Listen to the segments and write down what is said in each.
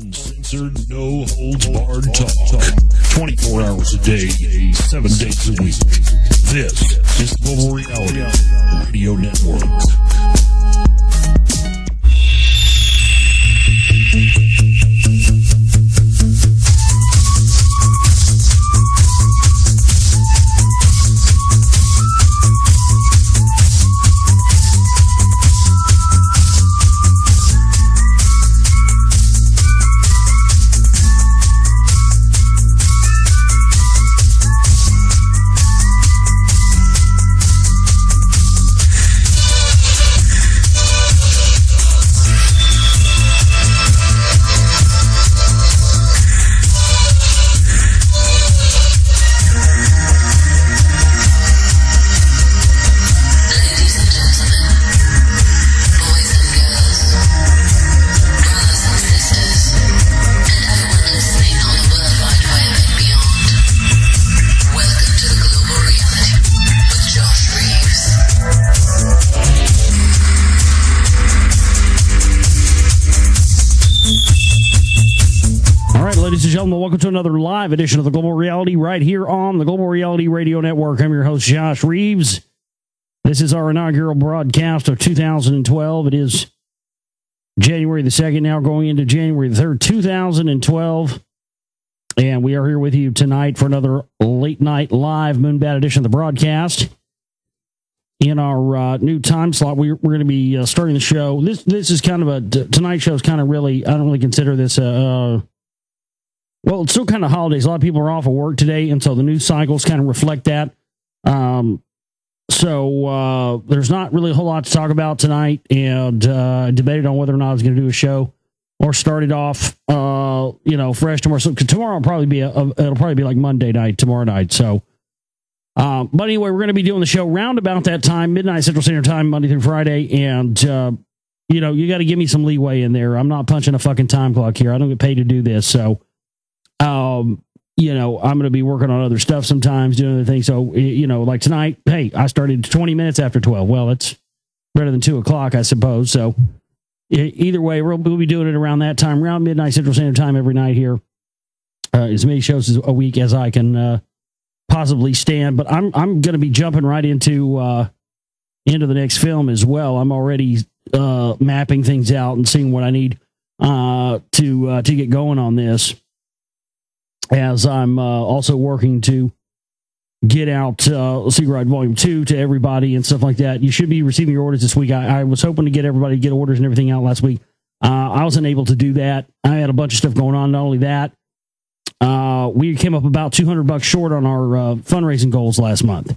Uncensored, no holds barred talk. 24 hours a day, 7 days a week. This is Global Reality Radio Network. Welcome to another live edition of the Global Reality right here on the Global Reality Radio Network. I'm your host, Josh Reeves. This is our inaugural broadcast of 2012. It is January the 2nd, now going into January the 3rd, 2012. And we are here with you tonight for another late night live Moonbat edition of the broadcast. In our new time slot, we're going to be starting the show. This is kind of tonight's show is kind of really, I don't really consider this well, it's still kind of holidays. A lot of people are off of work today, and so the news cycles kind of reflect that. So there's not really a whole lot to talk about tonight, and debated on whether or not I was going to do a show or start it off, fresh tomorrow. So tomorrow will probably be it'll probably be like Monday night, tomorrow night. So, but anyway, we're going to be doing the show round about that time, midnight Central Standard Time, Monday through Friday, and you got to give me some leeway in there. I'm not punching a fucking time clock here. I don't get paid to do this, so. I'm going to be working on other stuff sometimes, doing other things. So, like tonight, hey, I started 20 minutes after 12. Well, that's better than 2 o'clock, I suppose. So either way, we'll be doing it around that time, around midnight Central Standard Time every night here. As many shows a week as I can possibly stand. But I'm going to be jumping right into the next film as well. I'm already mapping things out and seeing what I need to get going on this. As I'm also working to get out Secret Ride Volume 2 to everybody and stuff like that. You should be receiving your orders this week. I was hoping to get everybody to get orders and everything out last week. I wasn't able to do that. I had a bunch of stuff going on. Not only that, we came up about $200 short on our fundraising goals last month.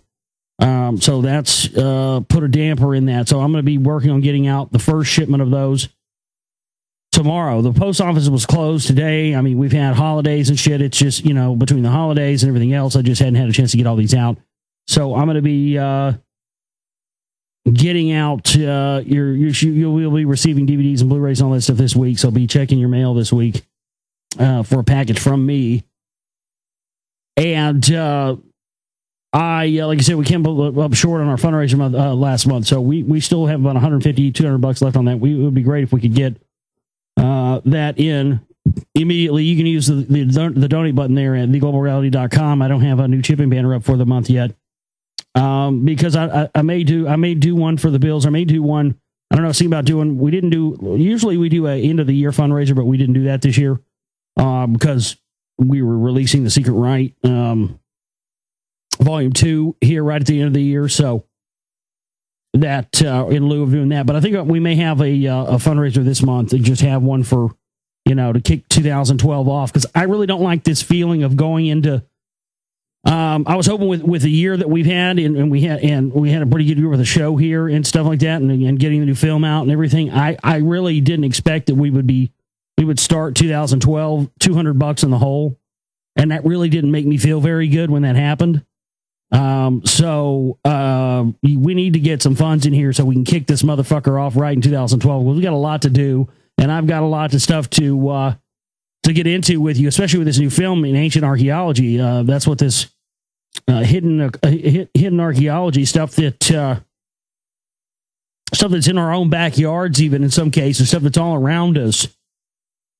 So that's put a damper in that. So I'm going to be working on getting out the first shipment of those tomorrow. The post office was closed today. I mean, we've had holidays and shit. It's just, between the holidays and everything else, I just hadn't had a chance to get all these out. So I'm going to be getting out you'll be receiving DVDs and Blu-rays and all that stuff this week. So be checking your mail this week for a package from me. And like I said, we came up short on our fundraiser last month. So we still have about $150-$200 left on that. It would be great if we could get that in immediately. You can use the donate button there at theglobalreality.com. I don't have a new shipping banner up for the month yet, because I may do one for the bills. I may do one. I don't know. See about doing. We didn't do. Usually we do a end of the year fundraiser, but we didn't do that this year because we were releasing the Secret Right Volume 2 here right at the end of the year. So. That in lieu of doing that, but I think we may have a fundraiser this month and just have one for to kick 2012 off, because I really don't like this feeling of going into. I was hoping with the year that we've had and we had a pretty good year with a show here and stuff like that, and getting the new film out and everything. I really didn't expect that we would start 2012 $200 in the hole, and that really didn't make me feel very good when that happened. So we need to get some funds in here so we can kick this motherfucker off right in 2012. We got a lot to do, and I've got a lot of stuff to get into with you, especially with this new film in ancient archaeology. That's what this hidden archaeology stuff that stuff that's in our own backyards, even in some cases, stuff that's all around us.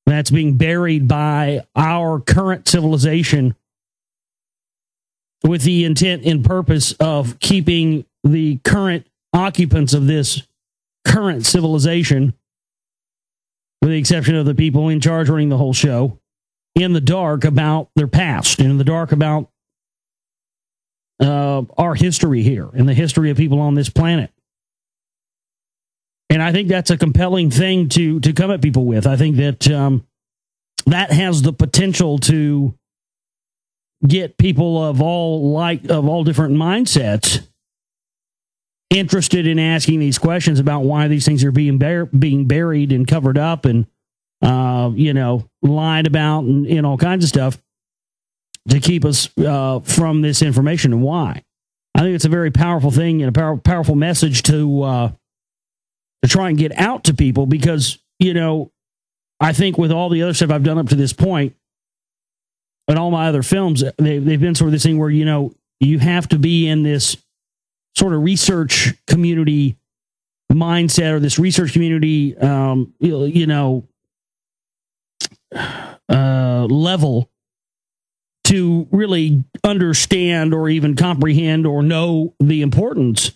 that's being buried by our current civilization with the intent and purpose of keeping the current occupants of this current civilization, with the exception of the people in charge running the whole show, in the dark about their past, and in the dark about our history here and the history of people on this planet. And I think that's a compelling thing to come at people with. I think that that has the potential to get people of all different mindsets interested in asking these questions about why these things are being buried and covered up and lied about and all kinds of stuff to keep us from this information, and why. I think it's a very powerful thing and a powerful message to try and get out to people, because, I think with all the other stuff I've done up to this point and all my other films, they've been sort of this thing where, you have to be in this sort of research community mindset, or this research community, level to really understand or even comprehend or know the importance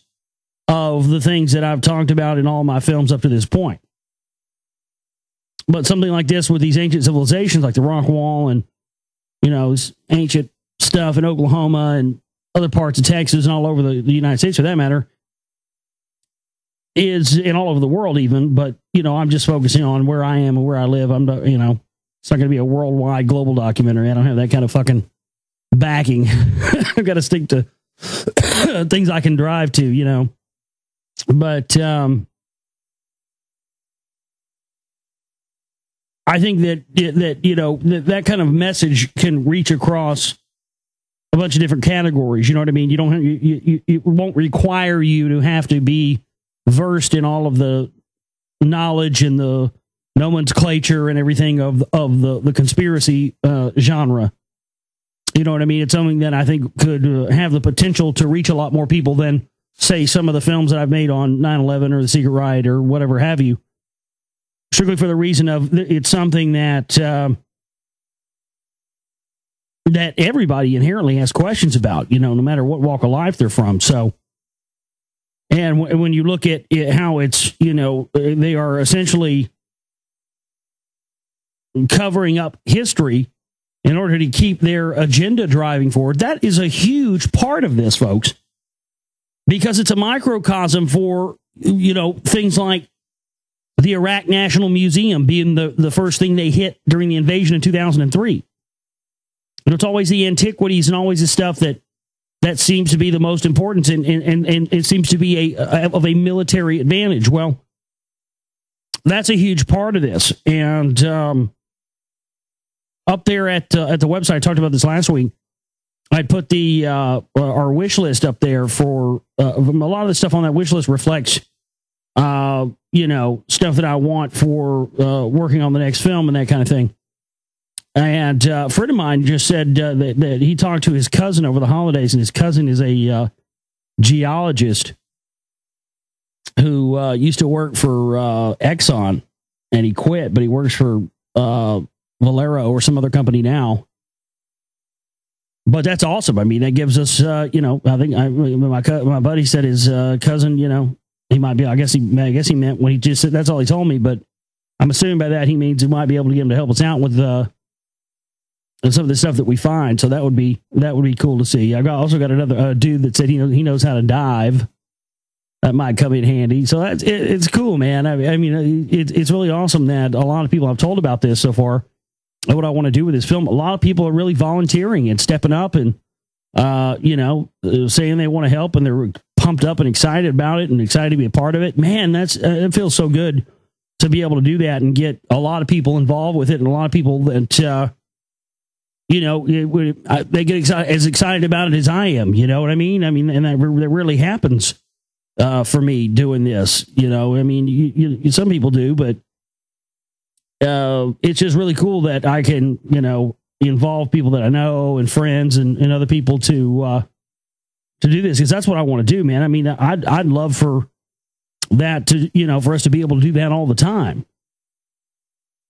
of the things that I've talked about in all my films up to this point. But something like this with these ancient civilizations like the Rock Wall and, this ancient stuff in Oklahoma and other parts of Texas and all over the United States, for that matter, is in all over the world even. But, I'm just focusing on where I am and where I live. I'm not, it's not going to be a worldwide global documentary. I don't have that kind of fucking backing. I've got to stick to things I can drive to, But I think that kind of message can reach across a bunch of different categories. You know what I mean? You don't have, it won't require you to have to be versed in all of the knowledge and the nomenclature and everything of the conspiracy genre. You know what I mean? It's something that I think could have the potential to reach a lot more people than, say, some of the films that I've made on 9/11 or the Secret Riot or whatever have you. Strictly for the reason of it's something that that everybody inherently has questions about, no matter what walk of life they're from. So, and when you look at how it's, they are essentially covering up history in order to keep their agenda driving forward, that is a huge part of this, folks, because it's a microcosm for, things like the Iraq National Museum being the first thing they hit during the invasion in 2003. And it's always the antiquities and always the stuff that seems to be the most important, and it seems to be of a military advantage. Well, that's a huge part of this. And up there at the website, I talked about this last week, I put the our wish list up there for a lot of the stuff on that wish list reflects stuff that I want for working on the next film and that kind of thing. And a friend of mine just said that he talked to his cousin over the holidays, and his cousin is a geologist who used to work for Exxon, and he quit, but he works for Valero or some other company now. But that's awesome. I mean, that gives us, I think my buddy said his cousin, he might be, I guess he meant when he just said, that's all he told me, but I'm assuming by that he means he might be able to get him to help us out with some of the stuff that we find. So that would be cool to see. Also got another dude that said he knows how to dive. That might come in handy. So it's cool, man. I mean, it's really awesome that a lot of people I've told about this so far, what I want to do with this film. A lot of people are really volunteering and stepping up and, saying they want to help, and they're pumped up and excited about it and excited to be a part of it. Man, it feels so good to be able to do that and get a lot of people involved with it, and a lot of people that, they get as excited about it as I am. You know what I mean? And that really happens for me doing this. Some people do, but it's just really cool that I can, involve people that I know and friends and other people to do this, because that's what I want to do, man. I mean, I'd love for that to, for us to be able to do that all the time.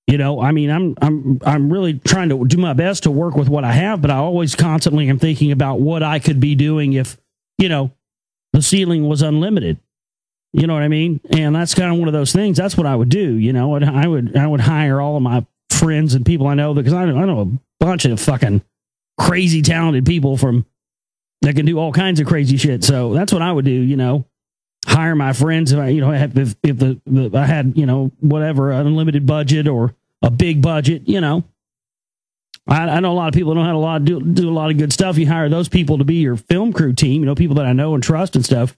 You know, I mean, I'm really trying to do my best to work with what I have, but I always constantly am thinking about what I could be doing if, you know, the ceiling was unlimited. You know what I mean? And that's kind of one of those things. That's what I would do. You know, and I would hire all of my friends and people I know, because I know a bunch of fucking crazy talented people that can do all kinds of crazy shit. So that's what I would do. You know, hire my friends if I, you know, if I had, you know, whatever, an unlimited budget or a big budget, you know. I know a lot of people don't have do a lot of good stuff. You hire those people to be your film crew team, you know, people that I know and trust and stuff.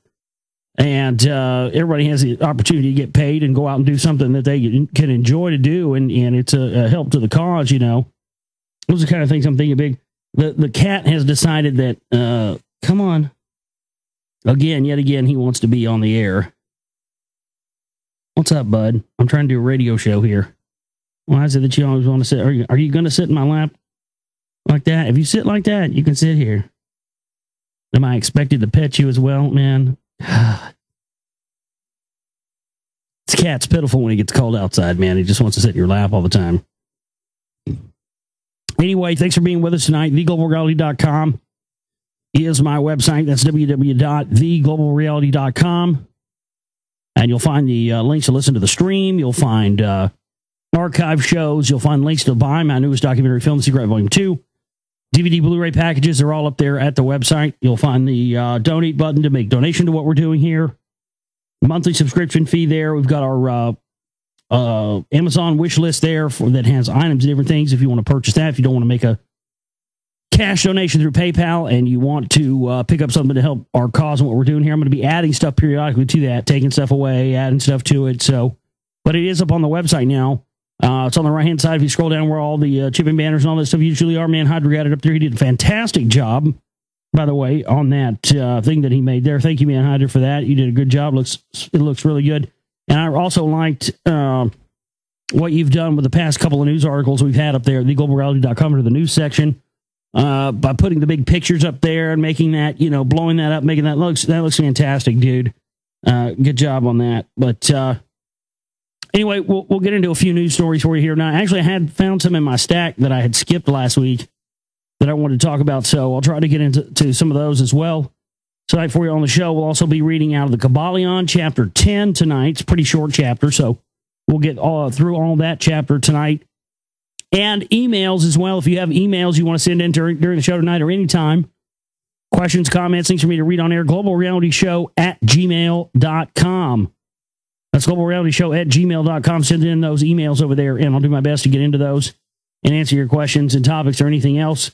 And everybody has the opportunity to get paid and go out and do something that they can enjoy to do. And it's a help to the cause, you know. Those are the kind of things I'm thinking big. The cat has decided that, come on. Yet again, he wants to be on the air. What's up, bud? I'm trying to do a radio show here. Why is it that you always want to sit? Are you going to sit in my lap like that? If you sit like that, you can sit here. Am I expected to pet you as well, man? This cat's pitiful when he gets cold outside, man. He just wants to sit in your lap all the time. Anyway, thanks for being with us tonight. TheGlobalReality.com is my website. That's www.theglobalreality.com. And you'll find the links to listen to the stream. You'll find archive shows. You'll find links to buy my newest documentary film, Secret Volume 2. DVD, Blu-ray packages are all up there at the website. You'll find the donate button to make donation to what we're doing here. Monthly subscription fee there. We've got our Amazon wish list there that has items and different things if you want to purchase that. If you don't want to make a cash donation through PayPal and you want to pick up something to help our cause and what we're doing here, I'm going to be adding stuff periodically to that, taking stuff away, adding stuff to it. So, but it is up on the website now. It's on the right-hand side. If you scroll down where all the chipping banners and all that stuff usually are, man, Hydra got it up there. He did a fantastic job, by the way, on that thing that he made there. Thank you, man, Hydra, for that. You did a good job. It looks really good. And I also liked what you've done with the past couple of news articles we've had up there at theglobalreality.com under the news section, by putting the big pictures up there and making that, you know, blowing that up, making that looks fantastic, dude. Good job on that. But anyway, we'll get into a few news stories for you here now. Actually, I had found some in my stack that I had skipped last week that I wanted to talk about, so I'll try to get into some of those as well. Tonight for you on the show, we'll also be reading out of the Kabbalion, chapter 10 tonight. It's a pretty short chapter, so we'll get through all that chapter tonight. And emails as well. If you have emails you want to send in during the show tonight or anytime, questions, comments, things for me to read on air, globalrealityshow@gmail.com. That's globalrealityshow@gmail.com. Send in those emails over there, and I'll do my best to get into those and answer your questions and topics or anything else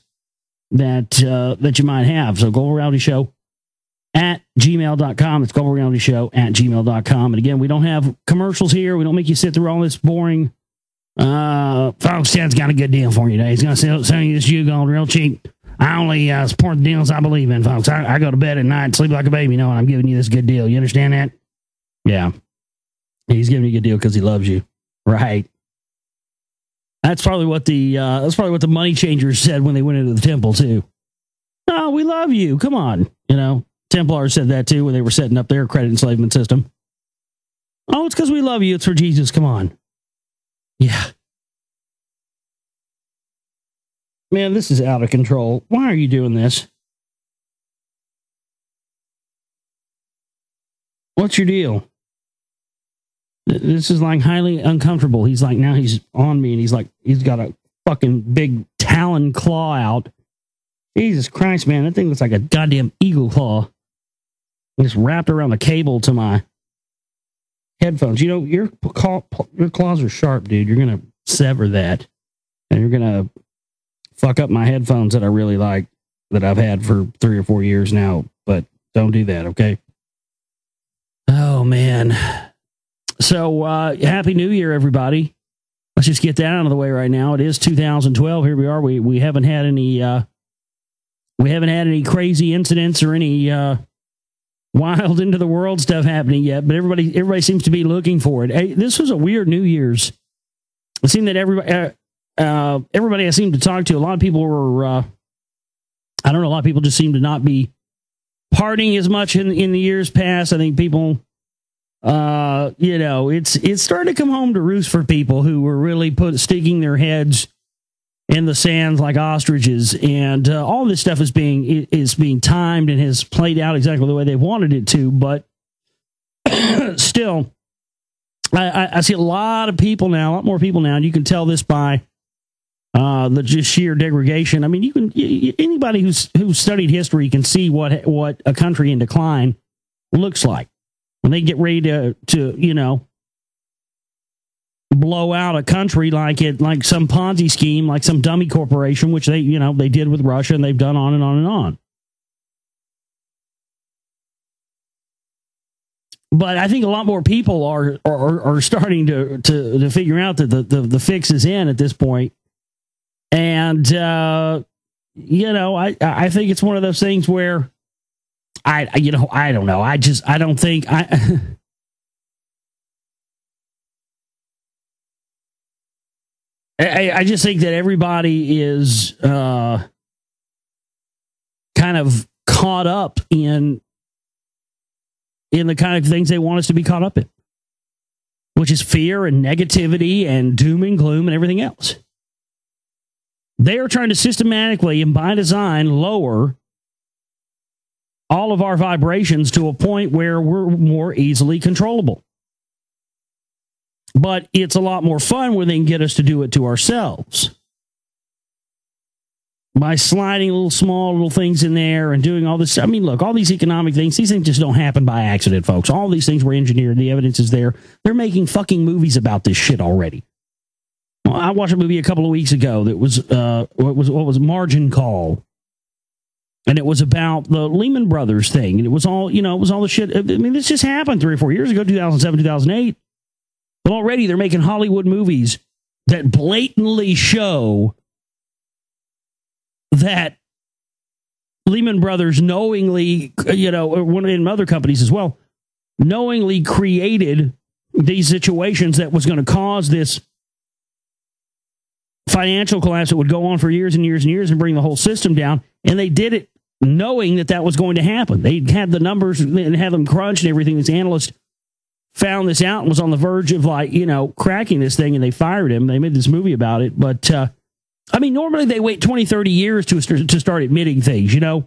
that you might have. So globalrealityshow@gmail.com. It's globalrealityshow@gmail.com. And again, we don't have commercials here. We don't make you sit through all this boring. Folks, Ted's got a good deal for you today. He's going to sell you this Yugon real cheap. I only support the deals I believe in, folks. I go to bed at night and sleep like a baby knowing I'm giving you this good deal. You understand that? Yeah. He's giving you a good deal because he loves you. Right. That's probably what the money changers said when they went into the temple too. Oh, we love you. Come on. You know, Templars said that too when they were setting up their credit enslavement system. Oh, it's because we love you. It's for Jesus. Come on. Yeah. Man, this is out of control. Why are you doing this? What's your deal? This is like highly uncomfortable. He's like, now he's on me and he's like, he's got a fucking big talon claw out. Jesus Christ, man. That thing looks like a goddamn eagle claw. It's wrapped around the cable to my headphones. You know, your claws are sharp, dude. You're going to sever that. And you're going to fuck up my headphones that I really like, that I've had for 3 or 4 years now. But don't do that, okay? Oh, man. So, Happy New Year, everybody. Let's just get that out of the way right now. It is 2012. Here we are. We haven't had any crazy incidents or any wild into the world stuff happening yet, but everybody seems to be looking for it. Hey, this was a weird New Year's. It seemed that everybody I seemed to talk to, a lot of people were, I don't know, a lot of people just seemed to not be partying as much in the years past. I think people It's starting to come home to roost for people who were really sticking their heads in the sands like ostriches, and all this stuff is being timed and has played out exactly the way they wanted it to. But still, I see a lot of people now, a lot more people now, and you can tell this by the just sheer degradation. I mean, anybody who's studied history can see what a country in decline looks like when they get ready to blow out a country like some Ponzi scheme, like some dummy corporation, which they did with Russia, and they've done on and on and on. But I think a lot more people are starting to figure out that the fix is in at this point. And I think it's one of those things where I don't know. I don't think I just think that everybody is kind of caught up in the kind of things they want us to be caught up in, which is fear and negativity and doom and gloom and everything else. They are trying to systematically and by design lower all of our vibrations to a point where we're more easily controllable. But it's a lot more fun when they can get us to do it to ourselves. By sliding little things in there and doing all this. I mean, look, all these economic things, these things just don't happen by accident, folks. All these things were engineered. The evidence is there. They're making fucking movies about this shit already. Well, I watched a movie a couple of weeks ago that was, what was Margin Call. And it was about the Lehman Brothers thing. And it was all, the shit. I mean, this just happened 3 or 4 years ago, 2007, 2008. But already they're making Hollywood movies that blatantly show that Lehman Brothers knowingly, one in other companies as well, knowingly created these situations that was going to cause this financial collapse that would go on for years and years and years and bring the whole system down. And they did it knowing that was going to happen. They had the numbers and had them crunched and everything. This analyst found this out and was on the verge of cracking this thing, and they fired him. They made this movie about it. But, I mean, normally they wait 20, 30 years to start admitting things, I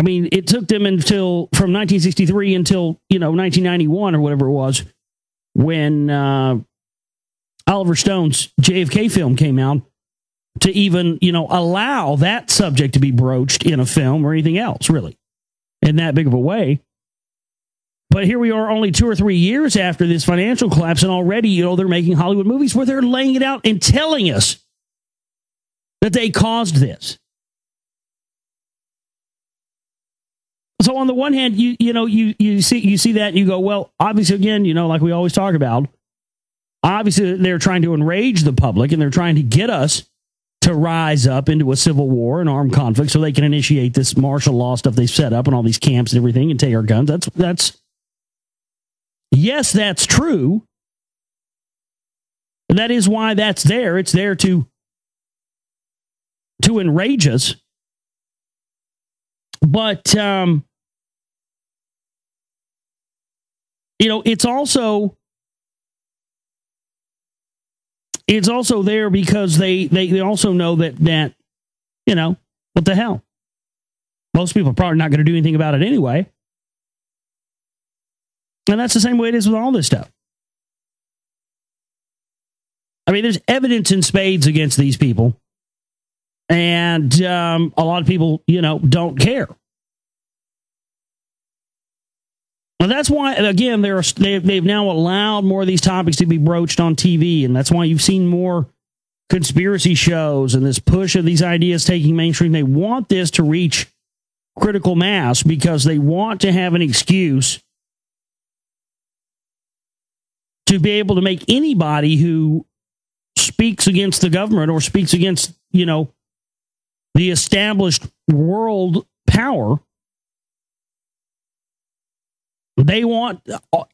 mean, it took them from 1963 until, 1991 or whatever it was, when Oliver Stone's JFK film came out, to even, allow that subject to be broached in a film or anything else, really, in that big of a way. But here we are only 2 or 3 years after this financial collapse, and already, they're making Hollywood movies where they're laying it out and telling us that they caused this. So on the one hand, you see that and you go, well, obviously, again, like we always talk about, obviously they're trying to enrage the public and they're trying to get us to rise up into a civil war and armed conflict so they can initiate this martial law stuff they set up and all these camps and everything and take our guns. Yes, that's true. That is why that's there. It's there to enrage us. But, it's also there because they also know that what the hell? Most people are probably not going to do anything about it anyway. And that's the same way it is with all this stuff. I mean, there's evidence in spades against these people. And a lot of people, don't care. Well, that's why, again, they've now allowed more of these topics to be broached on TV. And that's why you've seen more conspiracy shows and this push of these ideas taking mainstream. They want this to reach critical mass because they want to have an excuse to be able to make anybody who speaks against the government or speaks against, the established world power. They want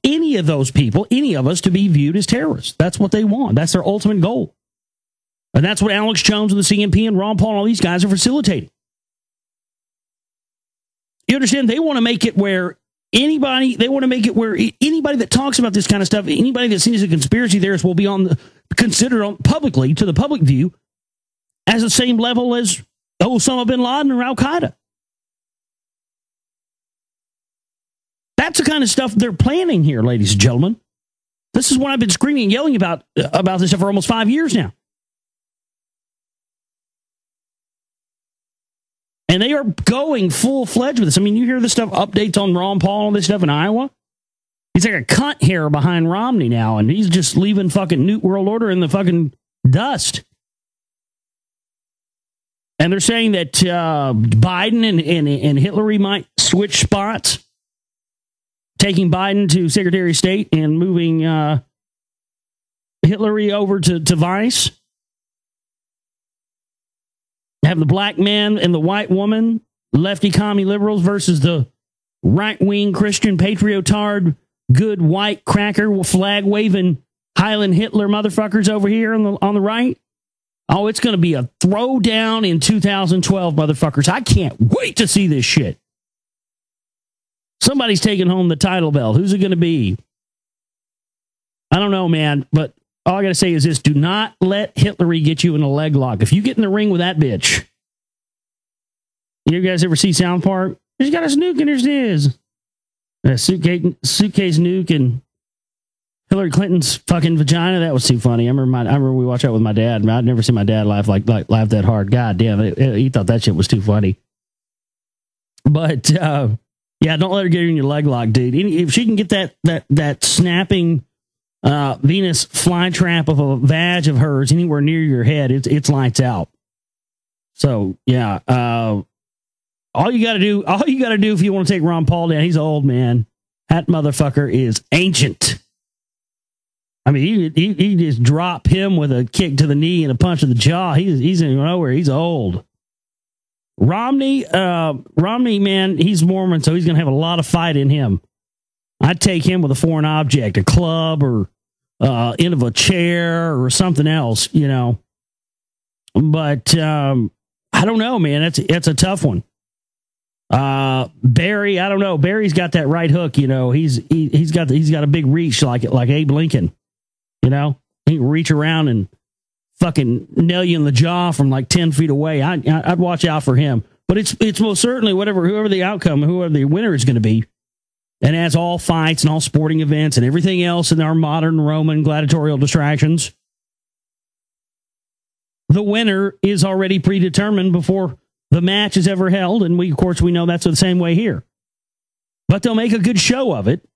any of those people, any of us, to be viewed as terrorists. That's what they want. That's their ultimate goal. And that's what Alex Jones and the CNP and Ron Paul and all these guys are facilitating. You understand? They want to make it where anybody, they want to make it where anybody that talks about this kind of stuff, anybody that sees a conspiracy theorist will be considered publicly to the public view as the same level as Osama bin Laden or Al Qaeda. That's the kind of stuff they're planning here, ladies and gentlemen. This is what I've been screaming and yelling about this stuff for almost 5 years now. And they are going full-fledged with this. I mean, you hear this stuff, updates on Ron Paul and this stuff in Iowa. He's like a cunt hair behind Romney now, and he's just leaving fucking New World Order in the fucking dust. And they're saying that Biden and Hillary might switch spots, taking Biden to Secretary of State and moving Hillary over to Vice. Have the black man and the white woman, lefty commie liberals versus the right-wing Christian patriotard, good white cracker flag waving Highland Hitler motherfuckers over here on the right. Oh, it's going to be a throwdown in 2012, motherfuckers. I can't wait to see this shit. Somebody's taking home the title belt. Who's it going to be? I don't know, man, but all I got to say is this. Do not let Hillary get you in a leg lock. If you get in the ring with that bitch, you guys ever see South Park? She's got a snook in her sniz. A suitcase nuke and Hillary Clinton's fucking vagina. That was too funny. I remember we watched that with my dad. I'd never seen my dad laugh laugh that hard. God damn it. He thought that shit was too funny. But yeah, don't let her get you in your leg lock, dude. If she can get that snapping Venus flytrap of a vag of hers anywhere near your head, it's lights out. So yeah, all you got to do if you want to take Ron Paul down, he's old, man. That motherfucker is ancient. I mean, he just drop him with a kick to the knee and a punch to the jaw. He's in nowhere. He's old. Romney, man, he's Mormon, so he's gonna have a lot of fight in him. I'd take him with a foreign object, a club or end of a chair or something else, you know. But I don't know, man. It's a tough one. Barry, I don't know. Barry's got that right hook, you know. He's got a big reach like Abe Lincoln, you know. He can reach around and fucking nail you in the jaw from like 10 feet away. I'd watch out for him. But it's most certainly whoever the outcome, whoever the winner is going to be. And as all fights and all sporting events and everything else in our modern Roman gladiatorial distractions, the winner is already predetermined before the match is ever held. And we know that's the same way here. But they'll make a good show of it.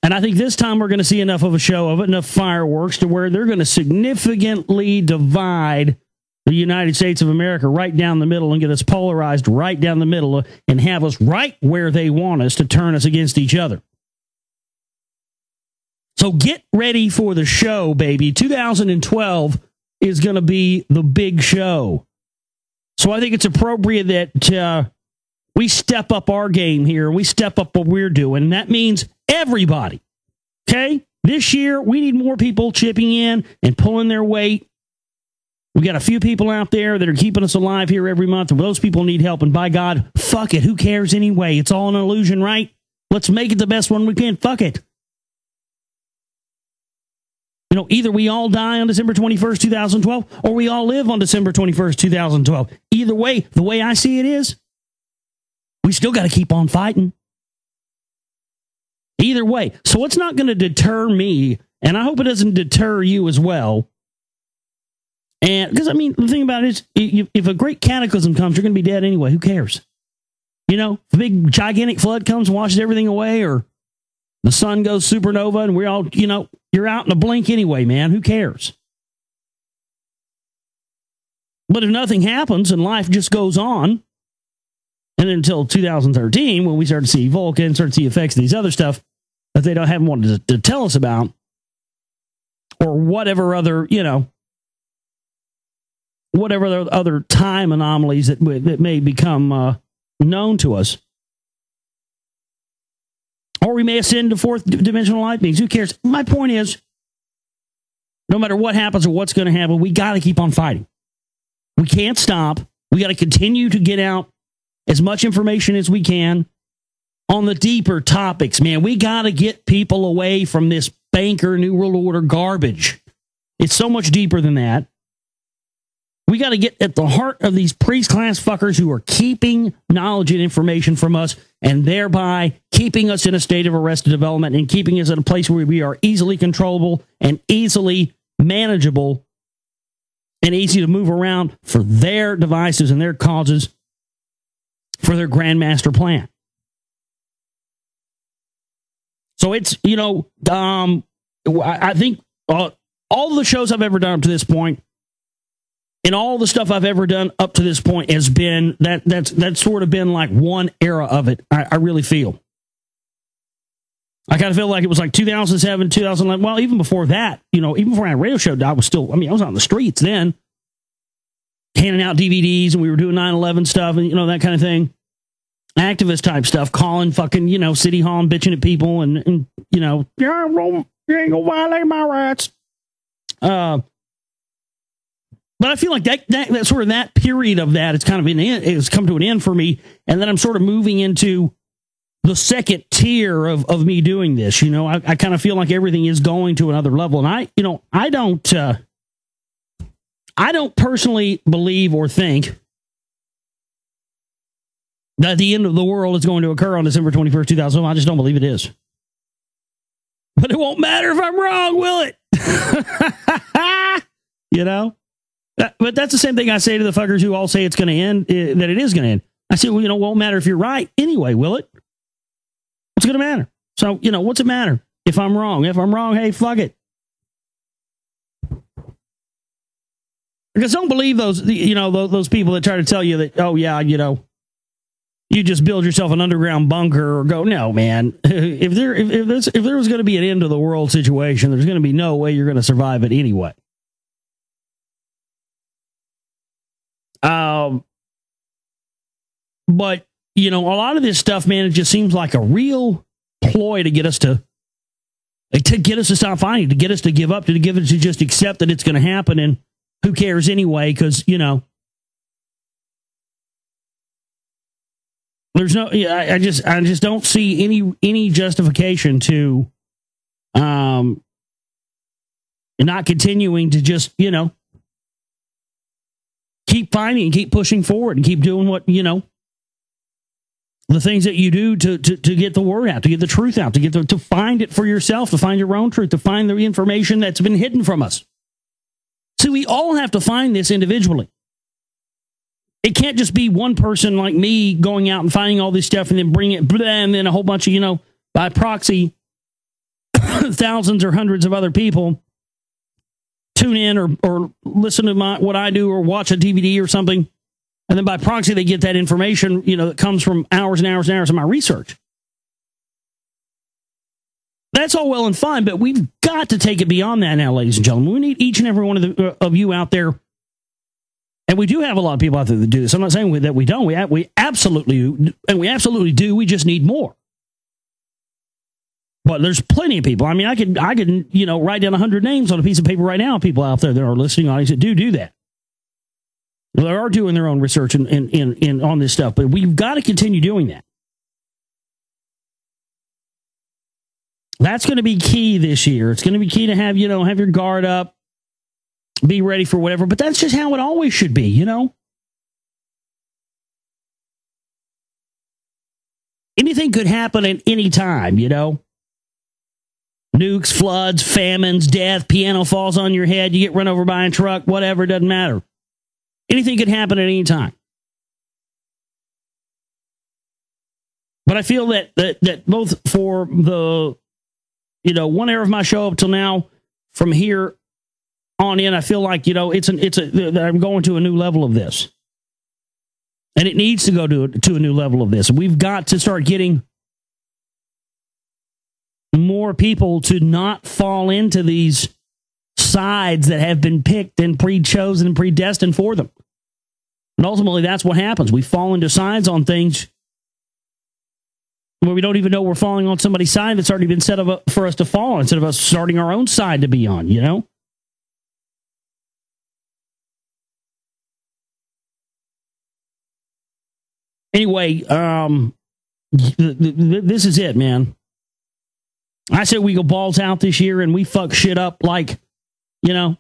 And I think this time we're going to see enough of a show of it, enough fireworks to where they're going to significantly divide the United States of America right down the middle and get us polarized right down the middle and have us right where they want us to turn us against each other. So get ready for the show, baby. 2012 is going to be the big show. So I think it's appropriate that we step up our game here. We step up what we're doing. And that means everybody. Okay? This year, we need more people chipping in and pulling their weight. We got a few people out there that are keeping us alive here every month. And those people need help. And by God, fuck it. Who cares anyway? It's all an illusion, right? Let's make it the best one we can. Fuck it. You know, either we all die on December 21st, 2012, or we all live on December 21st, 2012. Either way, the way I see it is, we still got to keep on fighting. Either way. So it's not going to deter me, and I hope it doesn't deter you as well. And because, I mean, the thing about it is, if a great cataclysm comes, you're going to be dead anyway. Who cares? You know, if a big, gigantic flood comes and washes everything away, or the sun goes supernova and we're all, you know, you're out in a blink anyway, man. Who cares? But if nothing happens and life just goes on, and then until 2013, when we start to see Vulcan, start to see effects of these other stuff that they haven't wanted to tell us about, or whatever other, you know, whatever other time anomalies that may become known to us. Or we may ascend to fourth dimensional light beings. Who cares? My point is, no matter what happens or what's going to happen, we got to keep on fighting. We can't stop. We got to continue to get out as much information as we can on the deeper topics, man. We got to get people away from this banker New World Order garbage. It's so much deeper than that. We got to get at the heart of these priest class fuckers who are keeping knowledge and information from us and thereby keeping us in a state of arrested development and keeping us in a place where we are easily controllable and easily manageable and easy to move around for their devices and their causes for their grand master plan. So it's, I think all the shows I've ever done up to this point and all the stuff I've ever done up to this point has been that's sort of been like one era of it. I really feel. I kind of feel like it was like 2007, 2011. Well, even before that, even before I had a radio show, I was out on the streets then, handing out DVDs, and we were doing 9/11 stuff and, that kind of thing. Activist type stuff, calling fucking, City Hall and bitching at people and yeah, you ain't gonna violate my rights. But I feel like that sort of that period of that, it's kind of it's come to an end for me. And then I'm sort of moving into the second tier of me doing this. I kind of feel like everything is going to another level. And I don't personally believe or think that the end of the world is going to occur on December 21st, 2000. I just don't believe it is. But it won't matter if I'm wrong, will it? But that's the same thing I say to the fuckers who all say it's going to end, that it is going to end. I say, well, it won't matter if you're right anyway, will it? What's going to matter? So, what's it matter if I'm wrong? If I'm wrong, hey, fuck it. Because don't believe those people that try to tell you that, oh, yeah, you just build yourself an underground bunker or go, no, man. If there was going to be an end of the world situation, there's going to be no way you're going to survive it anyway. But, a lot of this stuff, man, it just seems like a real ploy to get us to stop fighting, to get us to give up, to give us to just accept that it's going to happen and who cares anyway, because, there's no, I just don't see any justification to not continuing to just, keep fighting and keep pushing forward and keep doing what, the things that you do to get the word out, to get the truth out, to find it for yourself, to find your own truth, to find the information that's been hidden from us. So we all have to find this individually. It can't just be one person like me going out and finding all this stuff and then bringing it, and then a whole bunch of, by proxy, thousands or hundreds of other people tune in or listen to what I do or watch a DVD or something. And then by proxy, they get that information, that comes from hours and hours and hours of my research. That's all well and fine, but we've got to take it beyond that now, ladies and gentlemen. We need each and every one of you out there. And we do have a lot of people out there that do this. I'm not saying that we don't. We absolutely do. We just need more. But there's plenty of people. I mean, I could write down 100 names on a piece of paper right now. People out there that are listening audience that do that. They are doing their own research in on this stuff, but we've got to continue doing that. That's going to be key this year. It's going to be key to have your guard up, be ready for whatever. But that's just how it always should be, Anything could happen at any time, Nukes, floods, famines, death, piano falls on your head, you get run over by a truck, whatever, doesn't matter. Anything could happen at any time. But I feel that both for the, one era of my show up till now, from here on in, I feel like, I'm going to a new level of this. And it needs to go to a new level of this. We've got to start getting more people to not fall into these sides that have been picked and pre-chosen and predestined for them. And ultimately, that's what happens. We fall into sides on things where we don't even know we're falling on somebody's side that's already been set up for us to fall on, instead of us starting our own side to be on, Anyway, This is it, man. I said we go balls out this year and we fuck shit up like, you know,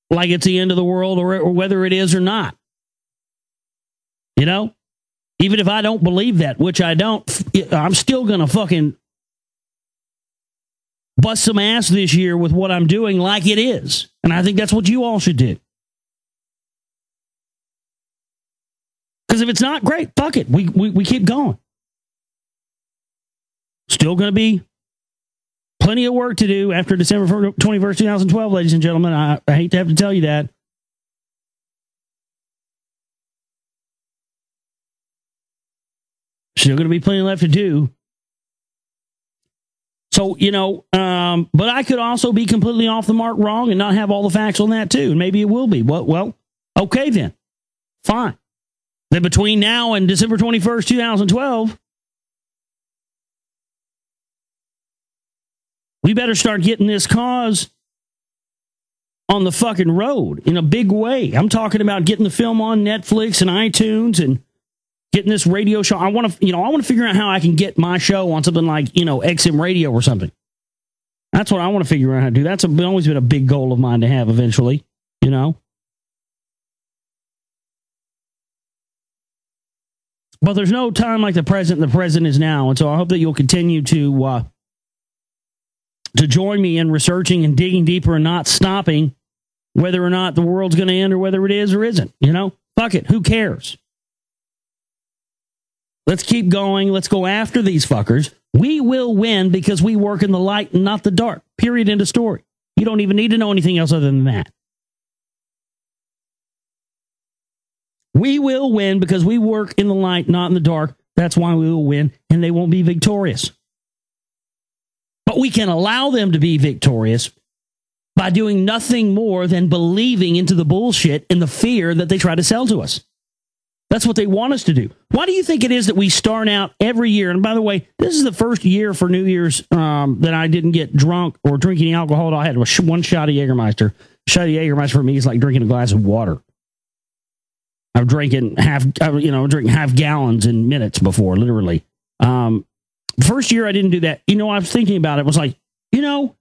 like it's the end of the world or whether it is or not. You know, even if I don't believe that, which I don't, I'm still going to fucking bust some ass this year with what I'm doing like it is. And I think that's what you all should do. Because if it's not great, fuck it. We keep going. Still going to be plenty of work to do after December 21st, 2012, ladies and gentlemen. I hate to have to tell you that. Still going to be plenty left to do. So, you know, but I could also be completely off the mark wrong and not have all the facts on that too. And maybe it will be. Well, okay then. Fine. Then between now and December 21st, 2012, we better start getting this cause on the fucking road in a big way. I'm talking about getting the film on Netflix and iTunes and getting this radio show. I want to figure out how I can get my show on something like, you know, XM radio or something. That's what I want to figure out how to do. That's always been a big goal of mine to have eventually, you know. But there's no time like the present. The present is now. And so I hope that you'll continue to join me in researching and digging deeper and not stopping whether or not the world's going to end or whether it is or isn't. You know, fuck it. Who cares? Let's keep going. Let's go after these fuckers. We will win because we work in the light and not the dark. Period. End of story. You don't even need to know anything else other than that. We will win because we work in the light, not in the dark. That's why we will win, and they won't be victorious. But we can allow them to be victorious by doing nothing more than believing into the bullshit and the fear that they try to sell to us. That's what they want us to do. Why do you think it is that we start out every year? And by the way, this is the first year for New Year's that I didn't get drunk or drink any alcohol. I had one shot of Jägermeister. A shot of Jägermeister for me is like drinking a glass of water. I've drinking half gallons in minutes before, literally. First year I didn't do that. You know, I was thinking about it. It was like, you know,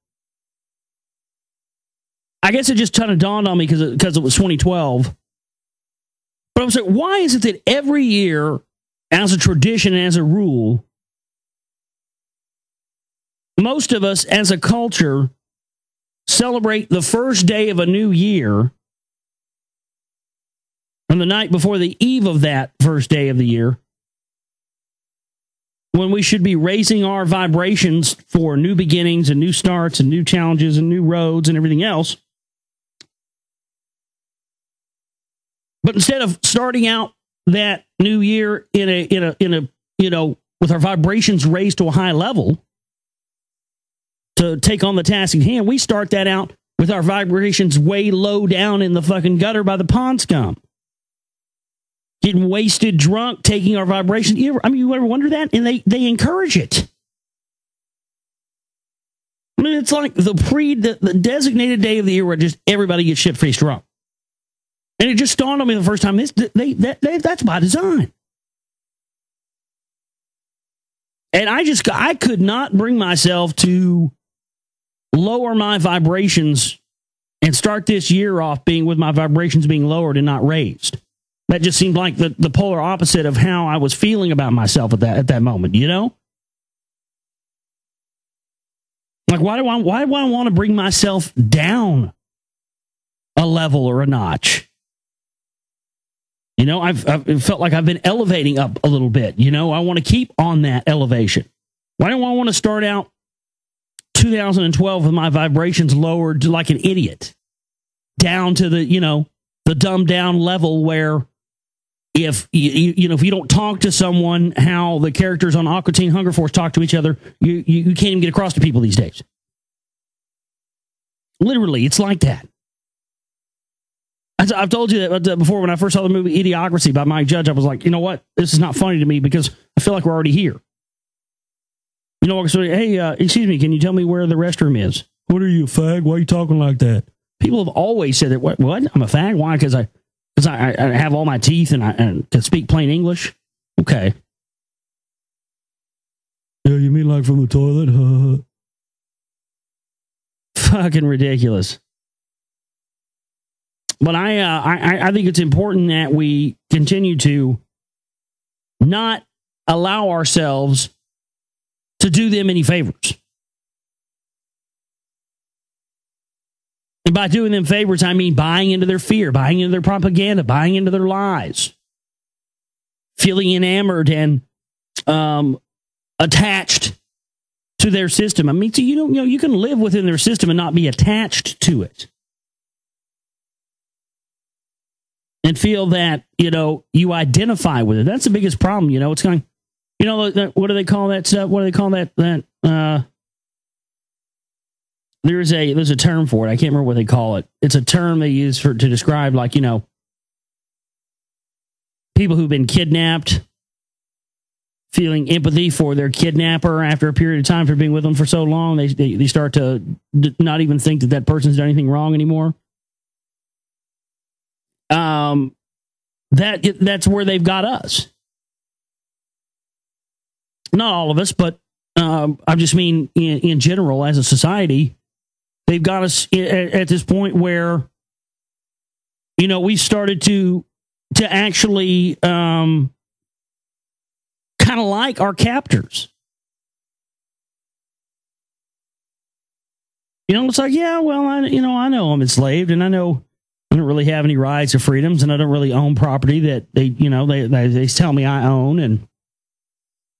I guess it just kind of dawned on me because it was 2012. But I was like, why is it that every year, as a tradition and as a rule, most of us as a culture celebrate the first day of a new year and the night before the eve of that first day of the year, when we should be raising our vibrations for new beginnings and new starts and new challenges and new roads and everything else. But instead of starting out that new year in a you know, with our vibrations raised to a high level to take on the task at hand, we start that out with our vibrations way low down in the fucking gutter by the pond scum. Getting wasted, drunk, taking our vibration. You ever wonder that? And they encourage it. I mean, it's like the designated day of the year where just everybody gets shit-faced drunk. And it just dawned on me the first time, that's by design. And I could not bring myself to lower my vibrations and start this year off with my vibrations being lowered and not raised. That just seemed like the polar opposite of how I was feeling about myself at that moment, you know? Like, why do I want to bring myself down a level or a notch? You know, I've felt like I've been elevating up a little bit. You know, I want to keep on that elevation. Why do I want to start out 2012 with my vibrations lowered to like an idiot? Down to the dumbed down level where if if you don't talk to someone how the characters on Aqua Teen Hunger Force talk to each other, you can't even get across to people these days. Literally, it's like that. I've told you that before. When I first saw the movie Idiocracy by Mike Judge, I was like, you know what? This is not funny to me because I feel like we're already here. You know, so, hey, excuse me, can you tell me where the restroom is? What are you, a fag? Why are you talking like that? People have always said that. What? I'm a fag? Why? Because I have all my teeth and I can speak plain English. Okay. Yeah, you mean like from the toilet? Fucking ridiculous. But I think it's important that we continue to not allow ourselves to do them any favors. And by doing them favors, I mean buying into their fear, buying into their propaganda, buying into their lies, feeling enamored and attached to their system. I mean, so you can live within their system and not be attached to it, and feel that you identify with it. That's the biggest problem. It's going. What do they call that stuff? What do they call that? There's a term for it. I can't remember what they call it. It's a term they use to describe, like, people who've been kidnapped, feeling empathy for their kidnapper after a period of time for being with them for so long. They start to not even think that person's done anything wrong anymore. That's where they've got us. Not all of us, but I just mean in general as a society. They've got us at this point where, we started to actually kind of like our captors. It's like, yeah, well, I know I'm enslaved, and I know I don't really have any rights or freedoms, and I don't really own property that they tell me I own, and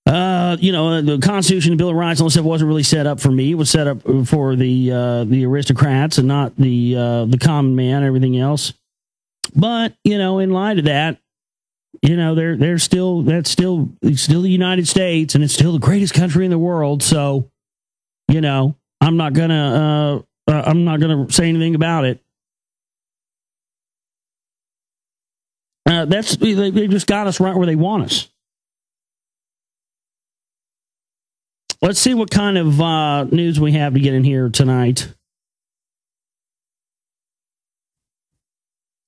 the Constitution, the Bill of Rights, all this stuff wasn't really set up for me. It was set up for the aristocrats and not the common man and everything else. But, in light of that, that's still the United States, and it's still the greatest country in the world. So, I'm not gonna say anything about it. They just got us right where they want us. Let's see what kind of news we have to get in here tonight.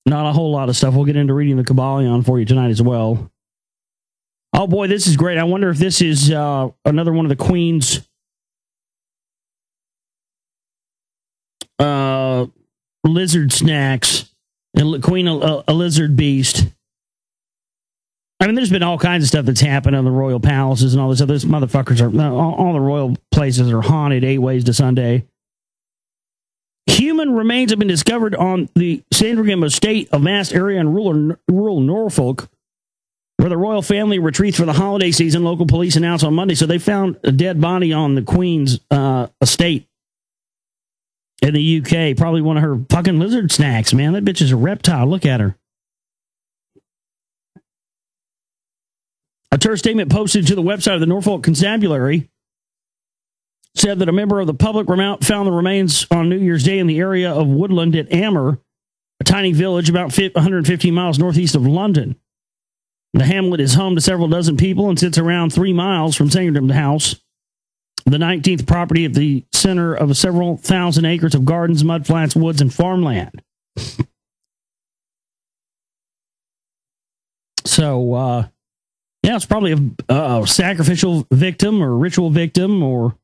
Not a whole lot of stuff. We'll get into reading the Kabbalion for you tonight as well. Oh boy, this is great. I wonder if this is another one of the Queen's lizard snacks. Queen, a lizard beast. I mean, there's been all kinds of stuff that's happened on the royal palaces and all this other. Those motherfuckers all the royal places are haunted 8 ways to Sunday. Human remains have been discovered on the Sandringham estate, a vast area in rural Norfolk, where the royal family retreats for the holiday season. Local police announced on Monday. So they found a dead body on the Queen's estate in the UK. Probably one of her fucking lizard snacks, man. That bitch is a reptile. Look at her. A terse statement posted to the website of the Norfolk Constabulary said that a member of the public found the remains on New Year's Day in the area of Woodland at Amer, a tiny village about 115 miles northeast of London. The hamlet is home to several dozen people and sits around 3 miles from Sandringham House, the 19th property at the center of several thousand acres of gardens, mudflats, woods, and farmland. So, yeah, it's probably a sacrificial victim or ritual victim or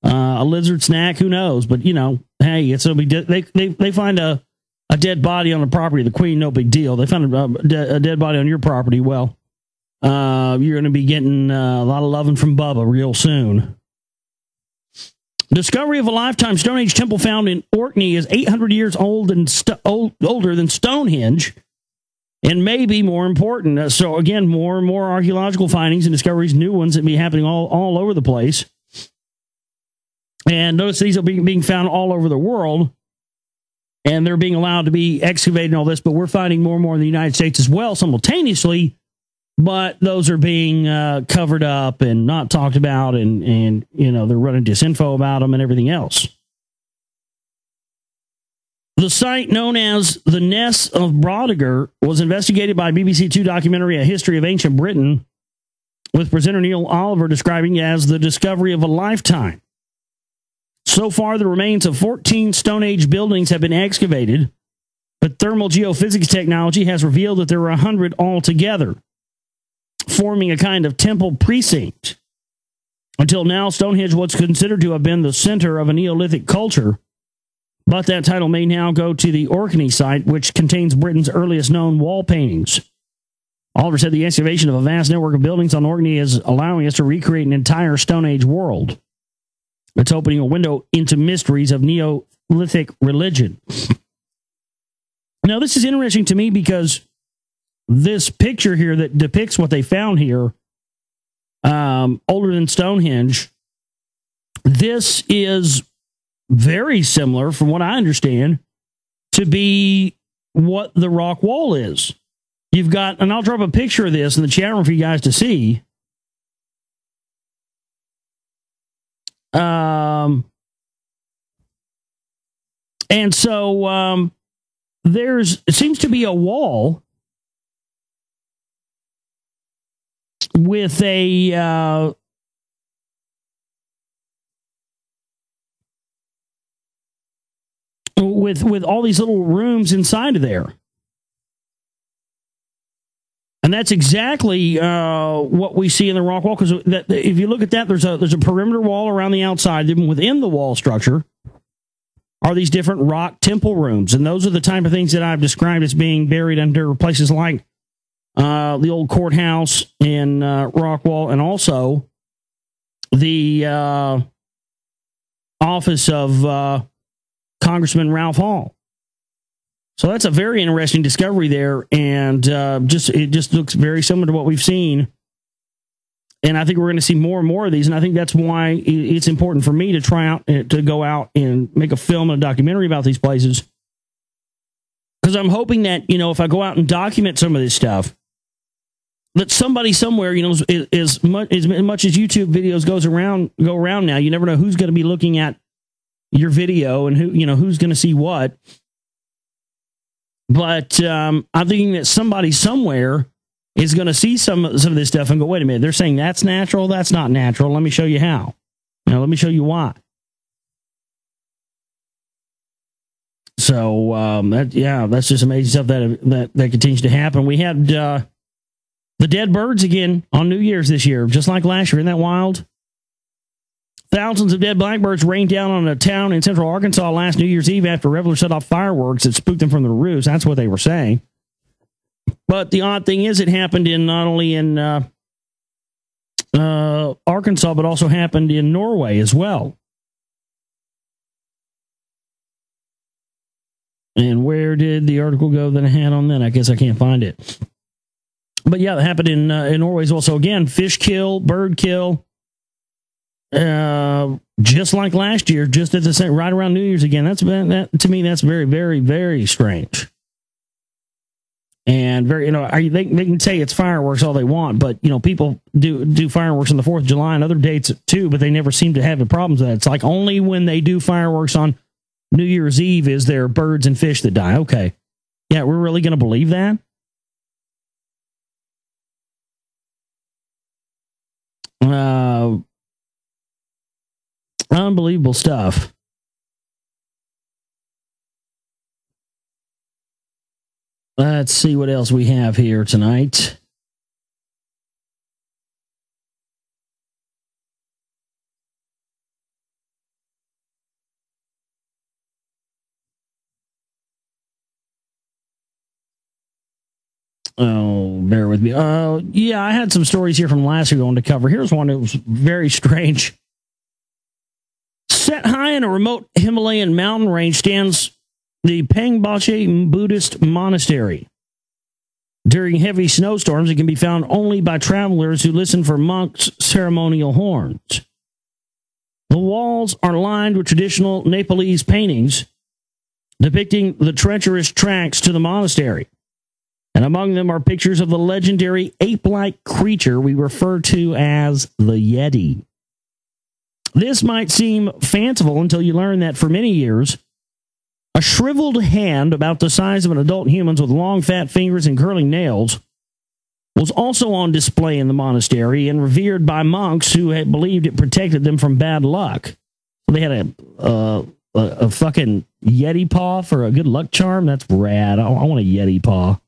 a lizard snack. Who knows? But, hey, they find a dead body on the property of the Queen. No big deal. They found a dead body on your property. Well, you're going to be getting a lot of loving from Bubba real soon. Discovery of a lifetime Stone Age temple found in Orkney is 800 years old and older than Stonehenge. And maybe more important. So again, more and more archaeological findings and discoveries, new ones that be happening all over the place. And notice these are being found all over the world. And they're being allowed to be excavated and all this. But we're finding more and more in the United States as well simultaneously. But those are being covered up and not talked about. And they're running disinfo about them and everything else. The site known as the Ness of Brodiger was investigated by BBC Two documentary A History of Ancient Britain, with presenter Neil Oliver describing it as the discovery of a lifetime. So far, the remains of 14 Stone Age buildings have been excavated, but thermal geophysics technology has revealed that there are 100 altogether. forming a kind of temple precinct. Until now, Stonehenge was considered to have been the center of a Neolithic culture, but that title may now go to the Orkney site, which contains Britain's earliest known wall paintings. Oliver said the excavation of a vast network of buildings on Orkney is allowing us to recreate an entire Stone Age world. It's opening a window into mysteries of Neolithic religion. Now, this is interesting to me because this picture here that depicts what they found here, older than Stonehenge, this is very similar, from what I understand, to be what the rock wall is. You've got, and I'll drop a picture of this in the chat room for you guys to see. And so it seems to be a wall with a with all these little rooms inside of there. And that's exactly what we see in the rock wall, because if you look at that, there's a perimeter wall around the outside. Even within the wall structure are these different rock temple rooms, and those are the type of things that I've described as being buried under places like the old courthouse in Rockwall, and also the office of Congressman Ralph Hall. So that's a very interesting discovery there, and it just looks very similar to what we've seen. And I think we're going to see more and more of these, and I think that's why it's important for me to go out and make a film and a documentary about these places. Because I'm hoping that, if I go out and document some of this stuff, that somebody somewhere, as much as YouTube videos go around now, you never know who's going to be looking at your video and who's going to see what. But I'm thinking that somebody somewhere is going to see some of this stuff and go, wait a minute, they're saying that's natural? That's not natural. Let me show you how. Let me show you why. So, that's just amazing stuff that continues to happen. We had the dead birds again on New Year's this year, just like last year. Isn't that wild? Thousands of dead blackbirds rained down on a town in central Arkansas last New Year's Eve after revelers set off fireworks that spooked them from the roofs. That's what they were saying. But the odd thing is, it happened not only in Arkansas, but also happened in Norway as well. And where did the article go that I had on that? I guess I can't find it. But yeah, it happened in Norway as well. So again, fish kill, bird kill. Just like last year, just at the same, right around New Year's again. That to me, that's very, very, very strange. And very, they can say it's fireworks all they want, but people do fireworks on the 4th of July and other dates too, but they never seem to have problems with that. It's like only when they do fireworks on New Year's Eve is there birds and fish that die. Okay, yeah, we're really going to believe that? Unbelievable stuff. Let's see what else we have here tonight. Oh, bear with me. Yeah, I had some stories here from last week I wanted to cover. Here's one that was very strange. Set high in a remote Himalayan mountain range stands the Pangbache Buddhist Monastery. During heavy snowstorms, it can be found only by travelers who listen for monks' ceremonial horns. The walls are lined with traditional Nepalese paintings depicting the treacherous tracks to the monastery. And among them are pictures of the legendary ape-like creature we refer to as the Yeti. This might seem fanciful until you learn that for many years, a shriveled hand about the size of an adult human's with long fat fingers and curling nails was also on display in the monastery and revered by monks who had believed it protected them from bad luck. So they had a fucking Yeti paw for a good luck charm. That's rad. I want a Yeti paw.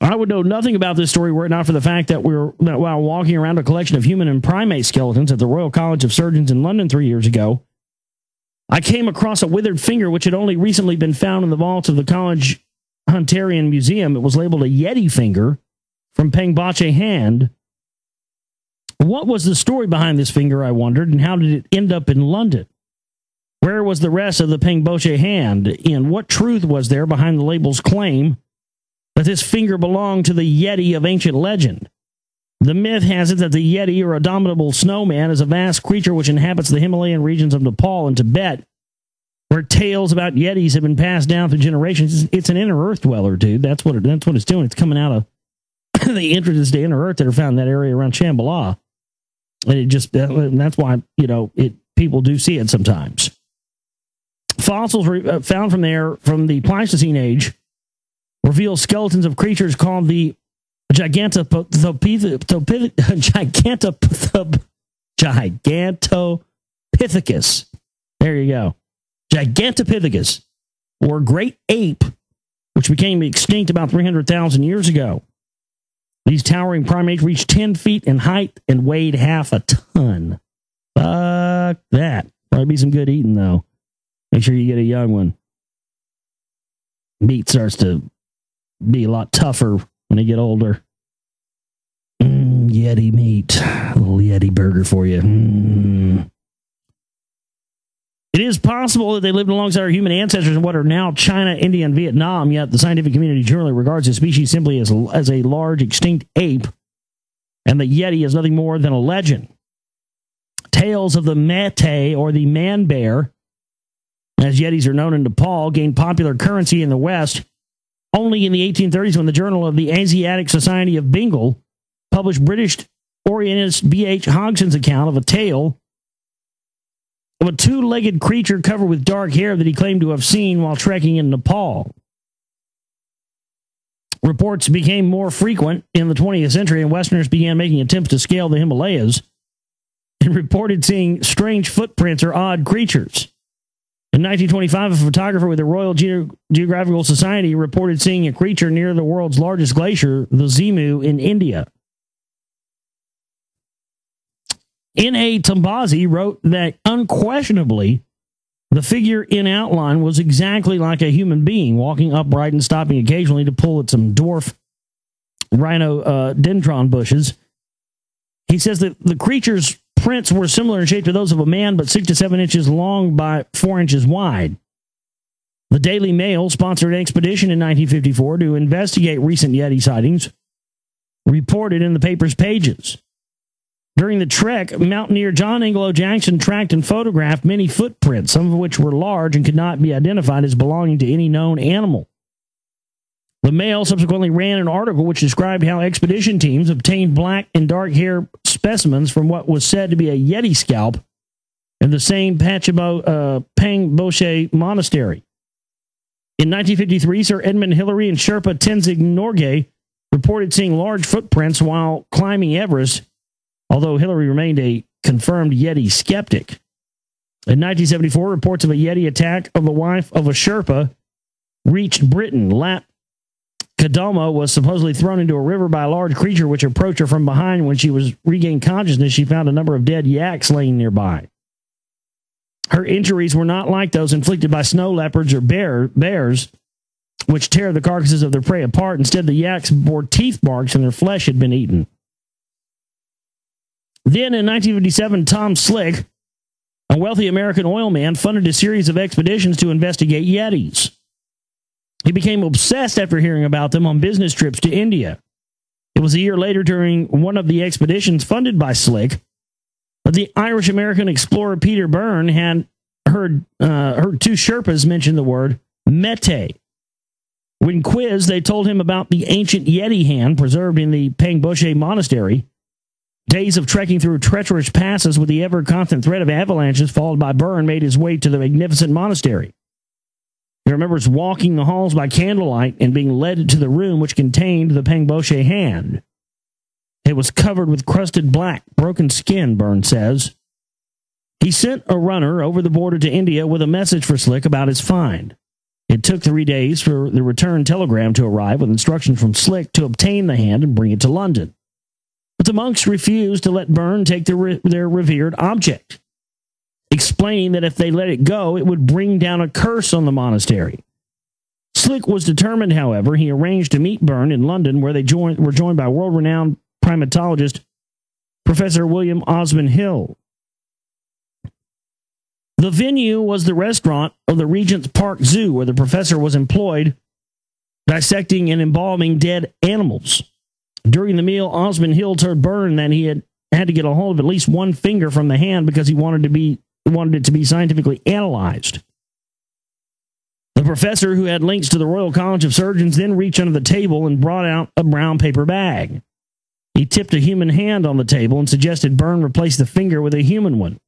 I would know nothing about this story were it not for the fact that while walking around a collection of human and primate skeletons at the Royal College of Surgeons in London 3 years ago, I came across a withered finger which had only recently been found in the vaults of the College Hunterian Museum. It was labeled a Yeti finger from Pengboche hand. What was the story behind this finger, I wondered, and how did it end up in London? Where was the rest of the Pengboche hand, and what truth was there behind the label's claim that this finger belonged to the Yeti of ancient legend? The myth has it that the Yeti, or abominable snowman, is a vast creature which inhabits the Himalayan regions of Nepal and Tibet, where tales about Yetis have been passed down through generations. It's an inner earth dweller, dude. That's what it's doing. It's coming out of the entrances to inner earth that are found in that area around Shambhala. And that's why, people do see it sometimes. Fossils found from the Pleistocene age reveal skeletons of creatures called the Gigantopithecus. There you go. Gigantopithecus, or great ape, which became extinct about 300,000 years ago. These towering primates reached 10 feet in height and weighed half a ton. Fuck that. Probably be some good eating, though. Make sure you get a young one. Meat starts to be a lot tougher when they get older. Yeti meat. A little Yeti burger for you. It is possible that they lived alongside our human ancestors in what are now China, India, and Vietnam, yet the scientific community generally regards the species simply as a large extinct ape, and the Yeti is nothing more than a legend. Tales of the Mete, or the man bear, as Yetis are known in Nepal, gained popular currency in the West only in the 1830s when the Journal of the Asiatic Society of Bengal published British Orientalist B.H. Hogson's account of a tale of a two-legged creature covered with dark hair that he claimed to have seen while trekking in Nepal. Reports became more frequent in the 20th century, and Westerners began making attempts to scale the Himalayas and reported seeing strange footprints or odd creatures. In 1925, a photographer with the Royal Geographical Society reported seeing a creature near the world's largest glacier, the Zimu, in India. N.A. Tambazi wrote that unquestionably the figure in outline was exactly like a human being, walking upright and stopping occasionally to pull at some dwarf rhinodendron bushes. He says that the creature's prints were similar in shape to those of a man, but 6 to 7 inches long by 4 inches wide. The Daily Mail sponsored an expedition in 1954 to investigate recent Yeti sightings, reported in the paper's pages. During the trek, mountaineer John Angelo Jackson tracked and photographed many footprints, some of which were large and could not be identified as belonging to any known animal. The Mail subsequently ran an article which described how expedition teams obtained black and dark hair specimens from what was said to be a Yeti scalp in the same Pengboche monastery. In 1953, Sir Edmund Hillary and Sherpa Tenzing Norgay reported seeing large footprints while climbing Everest, although Hillary remained a confirmed Yeti skeptic. In 1974, reports of a Yeti attack of the wife of a Sherpa reached Britain. Lat Kadoma was supposedly thrown into a river by a large creature which approached her from behind. When she was regained consciousness, she found a number of dead yaks laying nearby. Her injuries were not like those inflicted by snow leopards or bears, which tear the carcasses of their prey apart. Instead, the yaks bore teeth marks and their flesh had been eaten. Then, in 1957, Tom Slick, a wealthy American oil man, funded a series of expeditions to investigate Yetis. He became obsessed after hearing about them on business trips to India. It was a year later, during one of the expeditions funded by Slick, that the Irish-American explorer Peter Byrne had heard two Sherpas mention the word Mete. When quizzed, they told him about the ancient Yeti hand preserved in the Pengboche monastery. Days of trekking through treacherous passes with the ever-constant threat of avalanches, followed by Byrne, made his way to the magnificent monastery. He remembers walking the halls by candlelight and being led to the room which contained the Pengboche hand. It was covered with crusted black, broken skin, Byrne says. He sent a runner over the border to India with a message for Slick about his find. It took 3 days for the return telegram to arrive with instructions from Slick to obtain the hand and bring it to London. But the monks refused to let Byrne take their revered object, explaining that if they let it go, it would bring down a curse on the monastery. Slick was determined, however. He arranged to meet Byrne in London, where they were joined by world-renowned primatologist Professor William Osmond Hill. The venue was the restaurant of the Regent's Park Zoo, where the professor was employed dissecting and embalming dead animals. During the meal, Osmond Hill told Byrne that he had to get a hold of at least one finger from the hand because he wanted it to be scientifically analyzed. The professor, who had links to the Royal College of Surgeons, then reached under the table and brought out a brown paper bag. He tipped a human hand on the table and suggested Byrne replace the finger with a human one.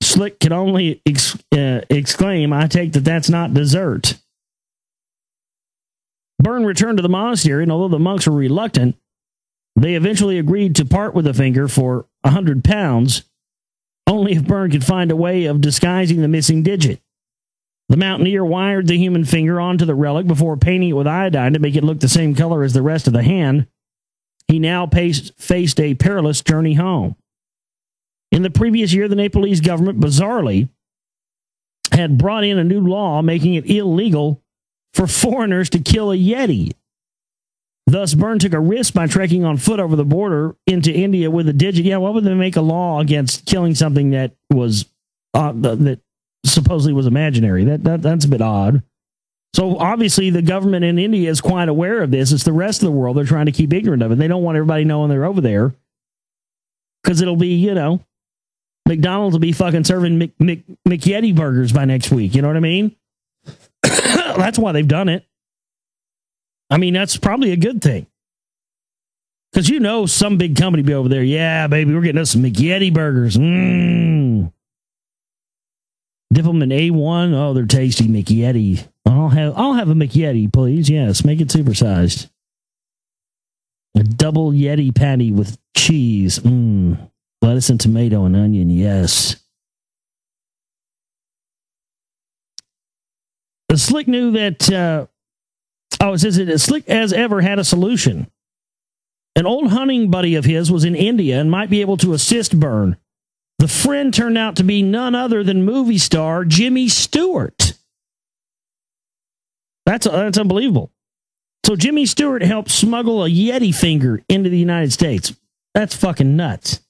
Slick could only exclaim, "I take that that's not dessert." Byrne returned to the monastery, and although the monks were reluctant, they eventually agreed to part with the finger for £100, only if Byrne could find a way of disguising the missing digit. The mountaineer wired the human finger onto the relic before painting it with iodine to make it look the same color as the rest of the hand. He now faced a perilous journey home. In the previous year, the Nepalese government, bizarrely, had brought in a new law making it illegal for foreigners to kill a Yeti. Thus, Byrne took a risk by trekking on foot over the border into India with a digit. Yeah, why would they make a law against killing something that was that supposedly was imaginary? That's a bit odd. So obviously, the government in India is quite aware of this. It's the rest of the world they're trying to keep ignorant of it. They don't want everybody knowing they're over there because it'll be, McDonald's will be fucking serving McYeti burgers by next week. You know what I mean? That's why they've done it. I mean, that's probably a good thing. Because some big company be over there. Yeah, baby, we're getting us some McYeti burgers. Dip them in A1. Oh, they're tasty McYeti. I'll have a McYeti, please. Yes, make it supersized. A double Yeti patty with cheese. Lettuce and tomato and onion, yes. Slick knew that, it says that Slick as ever had a solution. An old hunting buddy of his was in India and might be able to assist Byrne. The friend turned out to be none other than movie star Jimmy Stewart. That's unbelievable. So Jimmy Stewart helped smuggle a Yeti finger into the United States. That's fucking nuts.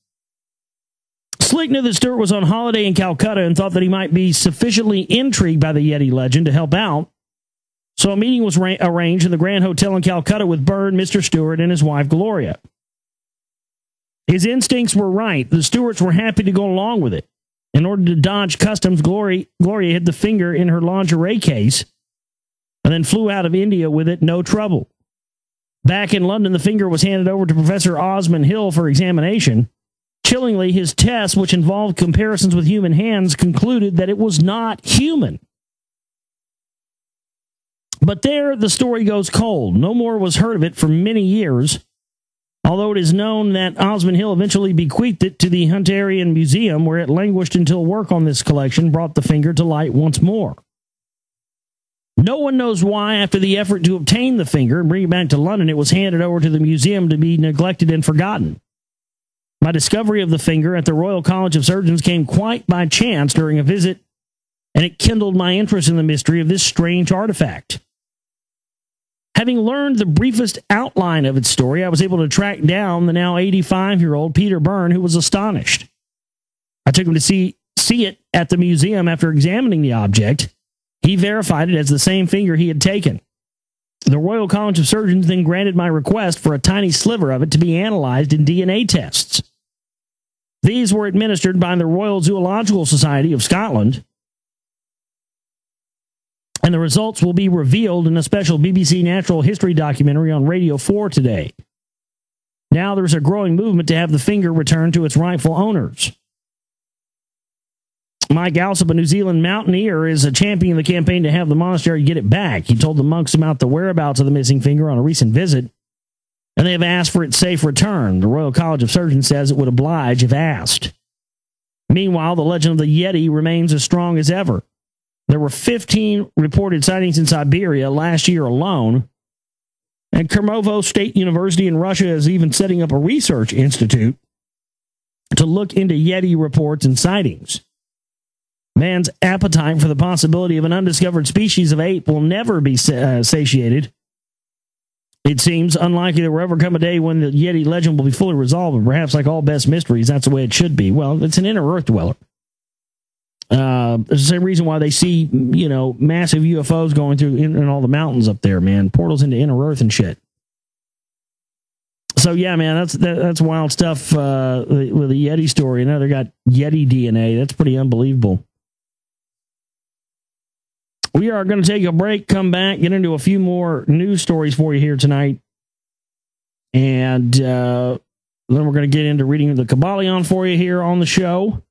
Slick knew that Stewart was on holiday in Calcutta and thought that he might be sufficiently intrigued by the Yeti legend to help out. So a meeting was arranged in the Grand Hotel in Calcutta with Byrne, Mr. Stewart, and his wife, Gloria. His instincts were right. The Stewarts were happy to go along with it. In order to dodge customs, Gloria hid the finger in her lingerie case and then flew out of India with it, no trouble. Back in London, the finger was handed over to Professor Osmond Hill for examination. Chillingly, his test, which involved comparisons with human hands, concluded that it was not human. But there, the story goes cold. No more was heard of it for many years, although it is known that Osmond Hill eventually bequeathed it to the Hunterian Museum, where it languished until work on this collection brought the finger to light once more. No one knows why, after the effort to obtain the finger and bring it back to London, it was handed over to the museum to be neglected and forgotten. My discovery of the finger at the Royal College of Surgeons came quite by chance during a visit, and it kindled my interest in the mystery of this strange artifact. Having learned the briefest outline of its story, I was able to track down the now 85-year-old Peter Byrne, who was astonished. I took him to see it at the museum after examining the object. He verified it as the same finger he had taken. The Royal College of Surgeons then granted my request for a tiny sliver of it to be analyzed in DNA tests. These were administered by the Royal Zoological Society of Scotland, and the results will be revealed in a special BBC Natural History documentary on Radio 4 today. Now there's a growing movement to have the finger returned to its rightful owners. Mike Alsop, a New Zealand mountaineer, is a champion of the campaign to have the monastery get it back. He told the monks about the whereabouts of the missing finger on a recent visit, and they have asked for its safe return. The Royal College of Surgeons says it would oblige if asked. Meanwhile, the legend of the Yeti remains as strong as ever. There were 15 reported sightings in Siberia last year alone. And Kermovo State University in Russia is even setting up a research institute to look into Yeti reports and sightings. Man's appetite for the possibility of an undiscovered species of ape will never be satiated. It seems unlikely there will ever come a day when the Yeti legend will be fully resolved, and perhaps like all best mysteries, that's the way it should be. Well, it's an inner Earth dweller. It's the same reason why they see, massive UFOs going through in all the mountains up there, man. Portals into inner Earth and shit. So, yeah, man, that's wild stuff with the Yeti story. Now they got Yeti DNA. That's pretty unbelievable. We are going to take a break, come back, get into a few more news stories for you here tonight. And then we're going to get into reading the Kabbalion for you here on the show.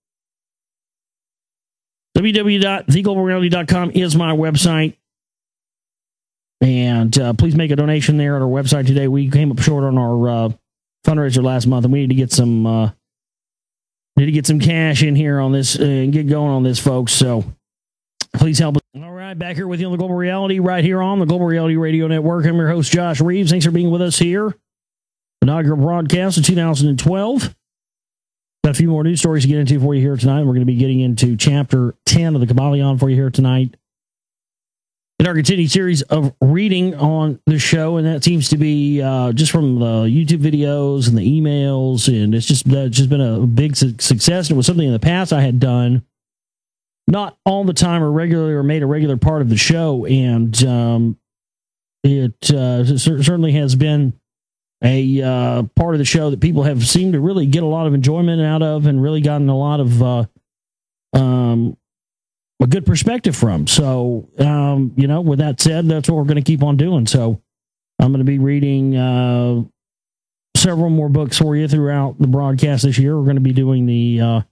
www.theglobalreality.com is my website. And please make a donation there at our website today. We came up short on our fundraiser last month, and we need to get some cash in here on this and get going on this, folks. So please help us. All right, back here with you on the Global Reality, right here on the Global Reality Radio Network. I'm your host, Josh Reeves. Thanks for being with us here. Inaugural broadcast of 2012. Got a few more news stories to get into for you here tonight. We're going to be getting into Chapter 10 of the Kabbalion for you here tonight. In our continued series of reading on the show, and that seems to be just from the YouTube videos and the emails, and it's just been a big success. It was something in the past I had done, not all the time or regularly, or made a regular part of the show, and it certainly has been a part of the show that people have seemed to really get a lot of enjoyment out of, and really gotten a lot of a good perspective from. So, with that said, that's what we're going to keep on doing. So I'm going to be reading several more books for you throughout the broadcast this year. We're going to be doing the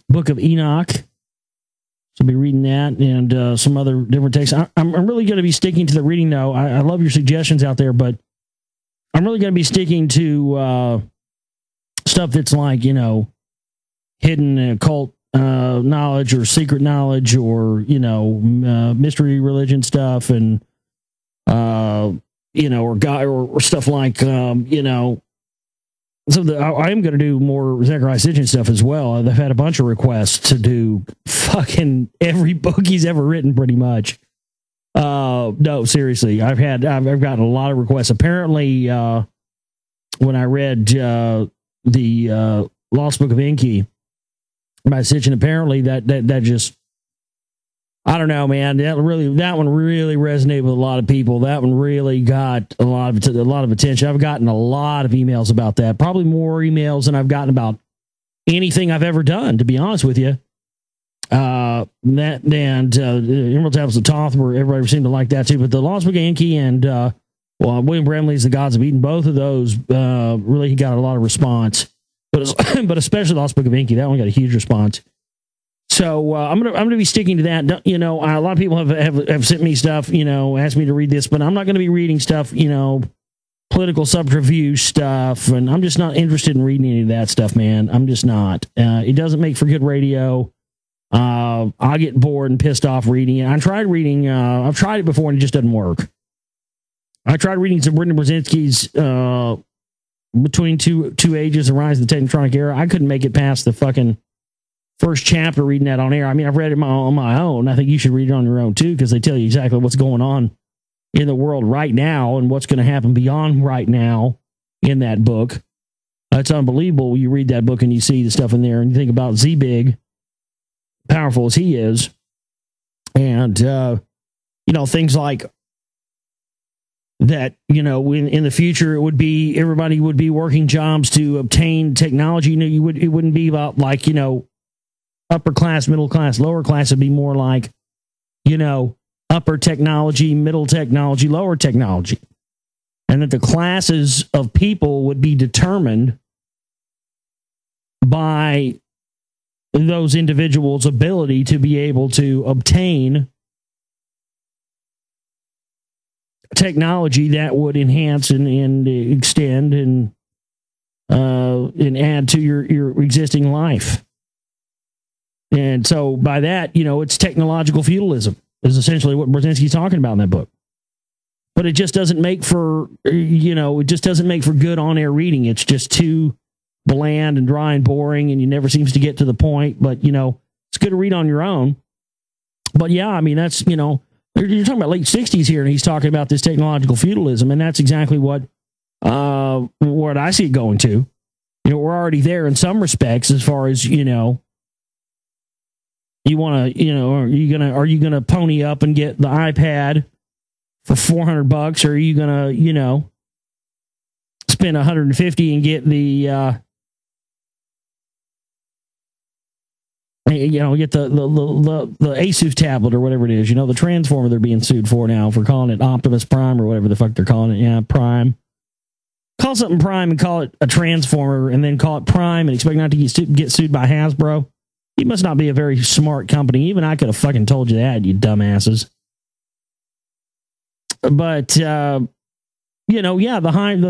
Book of Enoch. So I'll be reading that and some other different texts. I'm really going to be sticking to the reading, though. I love your suggestions out there, but I'm really going to be sticking to stuff that's like, hidden occult knowledge or secret knowledge, or mystery religion stuff, and or guy or stuff like I am going to do more Zechariah Sitchin stuff as well. I've had a bunch of requests to do fucking every book he's ever written, pretty much. No, seriously, I've gotten a lot of requests. Apparently, when I read the Lost Book of Enki by Sitchin, apparently that just, I don't know, man. That one really resonated with a lot of people. That one really got a lot of attention. I've gotten a lot of emails about that. Probably more emails than I've gotten about anything I've ever done, to be honest with you. That and Emerald Tablets of Thoth, where everybody seemed to like that too. But the Lost Book of Enki and William Bramley's The Gods of Eden, both of those really got a lot of response. But especially Lost Book of Enki, that one got a huge response. So I'm gonna be sticking to that. A lot of people have sent me stuff, asked me to read this, but I'm not going to be reading stuff, political subterfuge stuff, and I'm just not interested in reading any of that stuff, man. I'm just not. It doesn't make for good radio. I get bored and pissed off reading it. I've tried it before and it just doesn't work. I tried reading some Brendan Brzezinski's Between Two Ages, The Rise of the Technotronic Era. I couldn't make it past the fucking first chapter reading that on air. I mean, I've read it on my own. I think you should read it on your own too, because they tell you exactly what's going on in the world right now and what's going to happen beyond right now in that book. It's unbelievable. You read that book and you see the stuff in there and you think about Z-Big, powerful as he is, and things like that, in the future, it would be, everybody would be working jobs to obtain technology. It wouldn't be about like, upper class, middle class, lower class. It'd be more like, upper technology, middle technology, lower technology. And that the classes of people would be determined by those individuals' ability to be able to obtain technology that would enhance and extend and add to your existing life. And so by that, it's technological feudalism is essentially what Brzezinski's talking about in that book. But it just doesn't make for, it just doesn't make for good on-air reading. It's just too bland and dry and boring, and you never seems to get to the point. But, it's good to read on your own. But yeah, I mean, that's, you're talking about late 60s here, and he's talking about this technological feudalism, and that's exactly what I see it going to. We're already there in some respects as far as, you want to, are you gonna pony up and get the iPad for $400, or are you gonna, spend $150 and get the, get the Asus tablet or whatever it is, the transformer they're being sued for now for calling it Optimus Prime or whatever the fuck they're calling it. Yeah, Prime. Call something Prime and call it a transformer, and then call it Prime and expect not to get sued by Hasbro. You must not be a very smart company. Even I could have fucking told you that, you dumbasses. But, the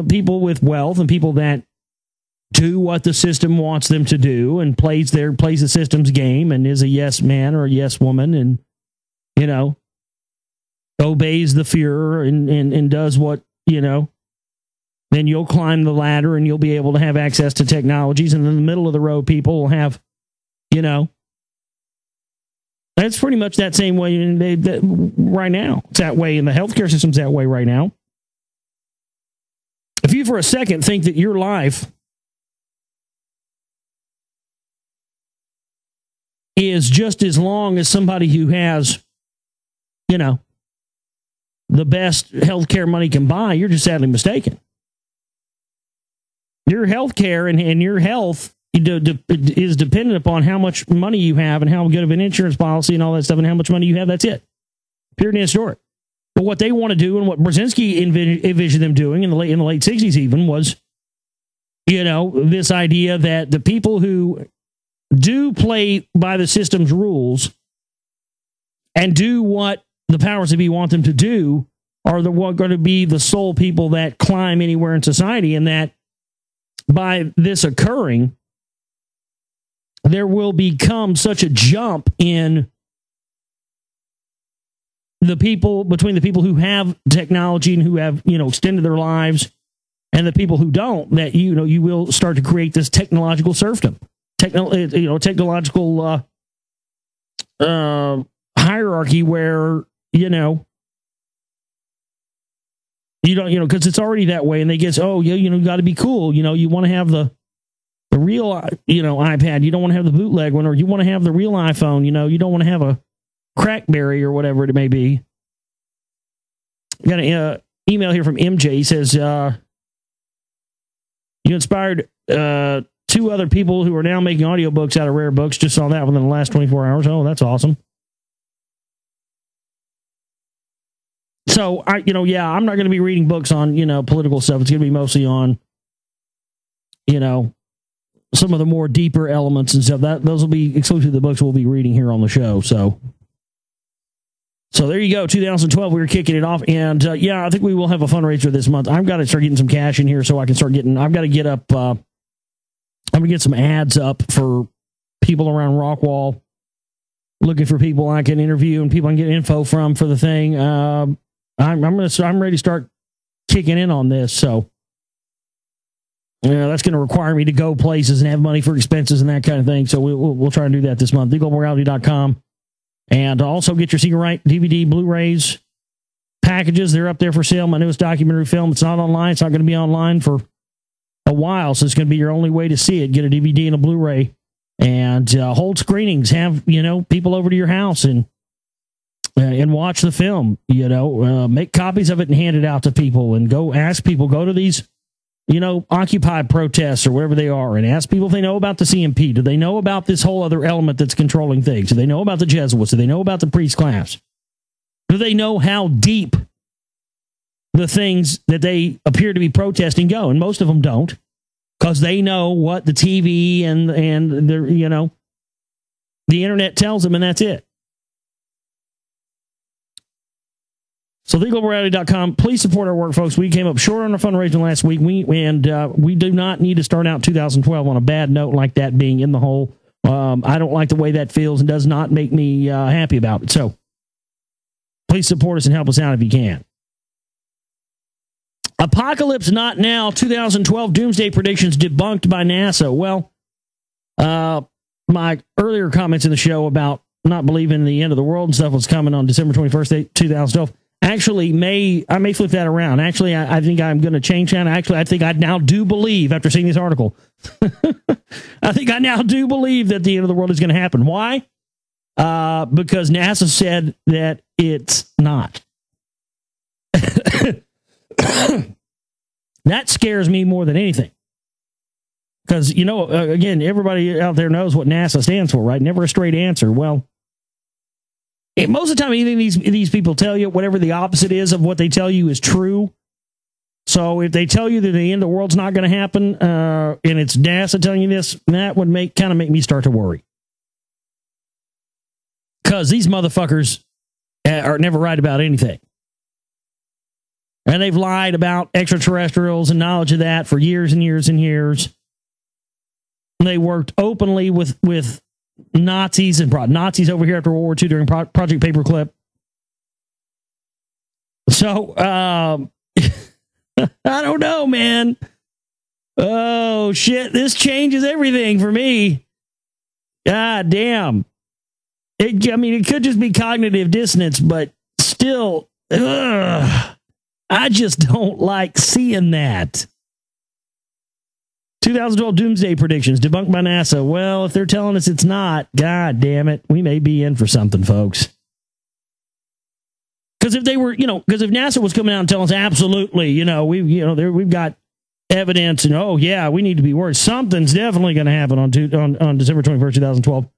people with wealth and people that do what the system wants them to do and plays the system's game and is a yes man or a yes woman and, obeys the Fuhrer and does what, then you'll climb the ladder and you'll be able to have access to technologies. And in the middle of the road, people will have, that's pretty much that same way right now. It's that way in the healthcare system's that way right now. If you for a second think that your life is just as long as somebody who has, the best healthcare money can buy, you're just sadly mistaken. Your healthcare and your health is dependent upon how much money you have and how good of an insurance policy and all that stuff and how much money you have. That's it. Period. End of story. But what they want to do and what Brzezinski envisioned them doing in the late 60s even was, this idea that the people who do play by the system's rules and do what the powers that be want them to do are going to be the sole people that climb anywhere in society, and that by this occurring, there will become such a jump in the people between the people who have technology and who have, extended their lives and the people who don't, that, you will start to create this technological serfdom, technological hierarchy where, you don't, because it's already that way. And they guess, you got to be cool. You want to have the real, iPad. You don't want to have the bootleg one, or you want to have the real iPhone. You don't want to have a Crackberry or whatever it may be. Got an email here from MJ. He says, you inspired 2 other people who are now making audiobooks out of rare books. Just saw that within the last 24 hours. Oh, that's awesome. So, I'm not going to be reading books on, political stuff. It's going to be mostly on, some of the more deeper elements and stuff. Those will be exclusive to the books we'll be reading here on the show. So there you go. 2012, we were kicking it off. And I think we will have a fundraiser this month. I've got to start getting some cash in here so I can start getting, I've got to get up, I'm going to get some ads up for people around Rockwall, looking for people I can interview and people I can get info from for the thing. I'm ready to start kicking in on this. So, that's going to require me to go places and have money for expenses and that kind of thing. So we'll try and do that this month. TheGlobalReality.com. And also get your Secret Right DVD, Blu-rays, packages. They're up there for sale. My newest documentary film. It's not online. It's not going to be online for a while. So it's going to be your only way to see it. Get a DVD and a Blu-ray. And hold screenings. Have, people over to your house and watch the film. Make copies of it and hand it out to people. And go ask people. Go to these Occupy protests or wherever they are, and ask people if they know about the CMP. Do they know about this whole other element that's controlling things? Do they know about the Jesuits? Do they know about the priest class? Do they know how deep the things that they appear to be protesting go? And most of them don't, because they know what the TV and the internet tells them, and that's it. So TheGlobalReality.com. Please support our work, folks. We came up short on our fundraising last week. We do not need to start out 2012 on a bad note like that, being in the hole I don't like the way that feels and does not make me happy about it. So please support us and help us out if you can. Apocalypse Not Now 2012 doomsday predictions debunked by NASA. Well, my earlier comments in the show about not believing the end of the world and stuff was coming on December 21st, 2012. Actually, I may flip that around. Actually, I think I'm going to change that. Actually, I think I now do believe, after seeing this article, I think I now do believe that the end of the world is going to happen. Why? Because NASA said that it's not. That scares me more than anything. Because, again, everybody out there knows what NASA stands for, right? Never a straight answer. Well, most of the time, anything these people tell you, whatever the opposite is of what they tell you is true. So if they tell you that the end of the world's not going to happen, and it's NASA telling you this, that would make me start to worry. Because these motherfuckers are never right about anything. And they've lied about extraterrestrials and knowledge of that for years and years and years. They worked openly with Nazis and brought Nazis over here after World War II during Project Paperclip. So, I don't know, man. Oh, shit. This changes everything for me. God damn. It could just be cognitive dissonance, but still, I just don't like seeing that. 2012 doomsday predictions debunked by NASA. Well, if they're telling us it's not, God damn it, we may be in for something, folks. Because if they were, because if NASA was coming out and telling us absolutely, we've got evidence and oh yeah, we need to be worried. Something's definitely going to happen on December 21st, 2012.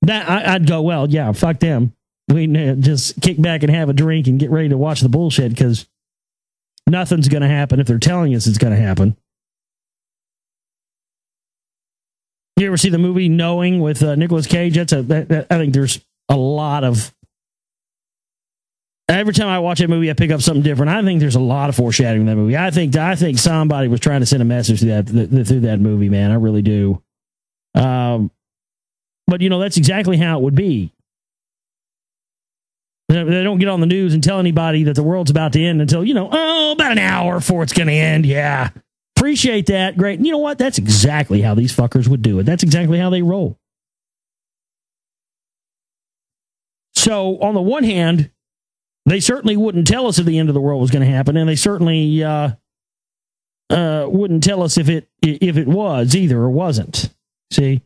That I'd go, well, yeah, fuck them. We just kick back and have a drink and get ready to watch the bullshit because nothing's going to happen if they're telling us it's going to happen. You ever see the movie Knowing with Nicolas Cage? I think there's a lot of... Every time I watch that movie, I pick up something different. I think there's a lot of foreshadowing in that movie. I think somebody was trying to send a message through that movie, man. I really do. But, that's exactly how it would be. They don't get on the news and tell anybody that the world's about to end until, about an hour before it's going to end. Yeah. Appreciate that. Great. You know what? That's exactly how these fuckers would do it. That's exactly how they roll. So, on the one hand, they certainly wouldn't tell us if the end of the world was going to happen, and they certainly wouldn't tell us if it was either or wasn't. See?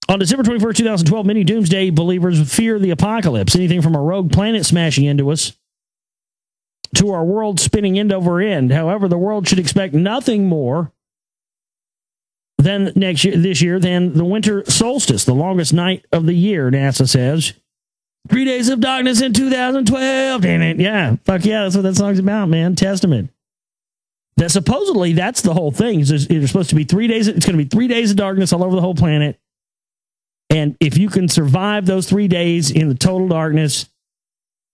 On December 21st, 2012, many doomsday believers fear the apocalypse. Anything from a rogue planet smashing into us to our world spinning end over end. However, the world should expect nothing more than this year than the winter solstice, the longest night of the year, NASA says. 3 days of darkness in 2012. Damn it. Yeah. Fuck yeah. That's what that song's about, man. Testament. That supposedly that's the whole thing. It's supposed to be 3 days. It's going to be 3 days of darkness all over the whole planet. And if you can survive those 3 days in the total darkness,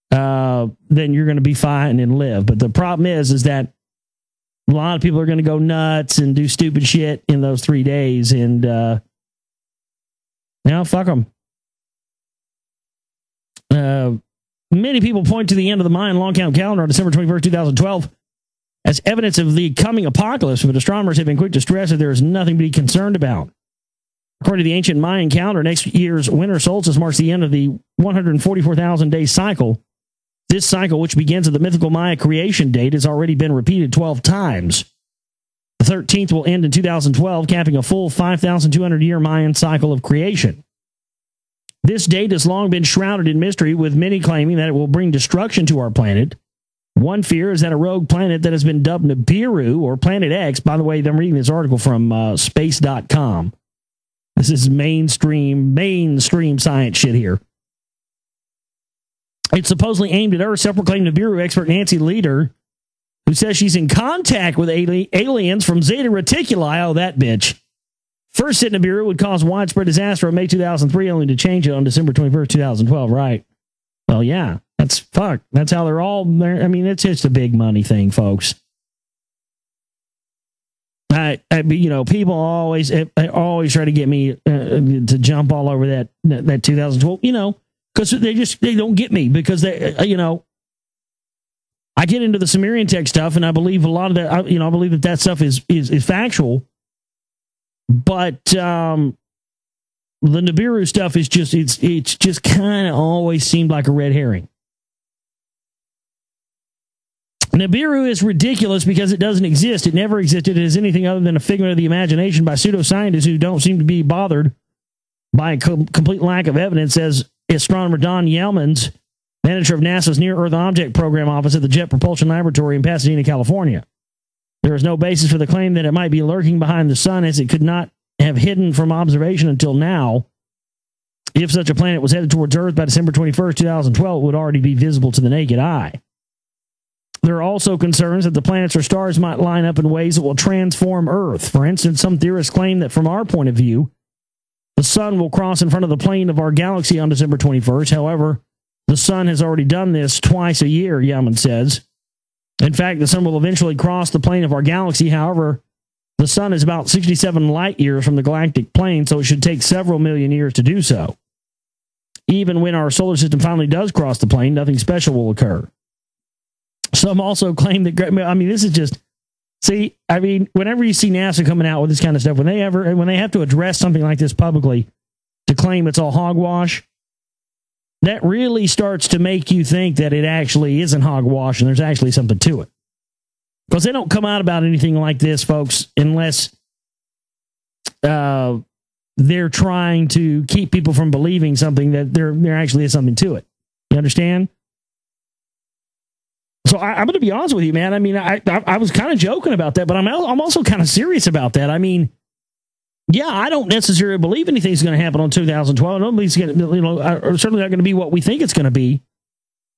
then you're going to be fine and live. But the problem is that a lot of people are going to go nuts and do stupid shit in those 3 days. And fuck them. Many people point to the end of the Mayan long count calendar on December 21st, 2012 as evidence of the coming apocalypse, but astronomers have been quick to stress that there is nothing to be concerned about. According to the ancient Mayan calendar, next year's winter solstice marks the end of the 144,000-day cycle. This cycle, which begins at the mythical Maya creation date, has already been repeated 12 times. The 13th will end in 2012, capping a full 5,200-year Mayan cycle of creation. This date has long been shrouded in mystery, with many claiming that it will bring destruction to our planet. One fear is that a rogue planet that has been dubbed Nibiru, or Planet X, by the way, I'm reading this article from space.com. This is mainstream science shit here. It's supposedly aimed at Earth. Self-proclaimed Nibiru expert Nancy Leader, who says she's in contact with aliens from Zeta Reticuli. Oh, that bitch. First hit Nibiru would cause widespread disaster in May 2003, only to change it on December 21st, 2012. Right. Well, yeah, that's fuck. That's how they're all there. I mean, it's just a big money thing, folks. People always try to get me to jump all over that 2012, because they don't get me, because they, I get into the Sumerian tech stuff, and I believe a lot of that, I believe that stuff is factual, but the Nibiru stuff is it's just kind of always seemed like a red herring. Nibiru is ridiculous because it doesn't exist. It never existed as anything other than a figment of the imagination by pseudoscientists who don't seem to be bothered by a complete lack of evidence, says astronomer Don Yeomans, manager of NASA's Near-Earth Object Program office at the Jet Propulsion Laboratory in Pasadena, California. There is no basis for the claim that it might be lurking behind the sun, as it could not have hidden from observation until now. If such a planet was headed towards Earth by December 21st, 2012, it would already be visible to the naked eye. There are also concerns that the planets or stars might line up in ways that will transform Earth. For instance, some theorists claim that from our point of view, the sun will cross in front of the plane of our galaxy on December 21st. However, the sun has already done this twice a year, Yeoman says. In fact, the sun will eventually cross the plane of our galaxy. However, the sun is about 67 light years from the galactic plane, so it should take several million years to do so. Even when our solar system finally does cross the plane, nothing special will occur. Some also claim that, this is just, whenever you see NASA coming out with this kind of stuff, when they have to address something like this publicly to claim it's all hogwash, that really starts to make you think that it actually isn't hogwash and there's actually something to it. Because they don't come out about anything like this, folks, unless they're trying to keep people from believing something that there actually is something to it. You understand? So I'm going to be honest with you, man. I was kind of joking about that, but I'm also kind of serious about that. I don't necessarily believe anything's going to happen on 2012. I don't believe it's going to, certainly not going to be what we think it's going to be.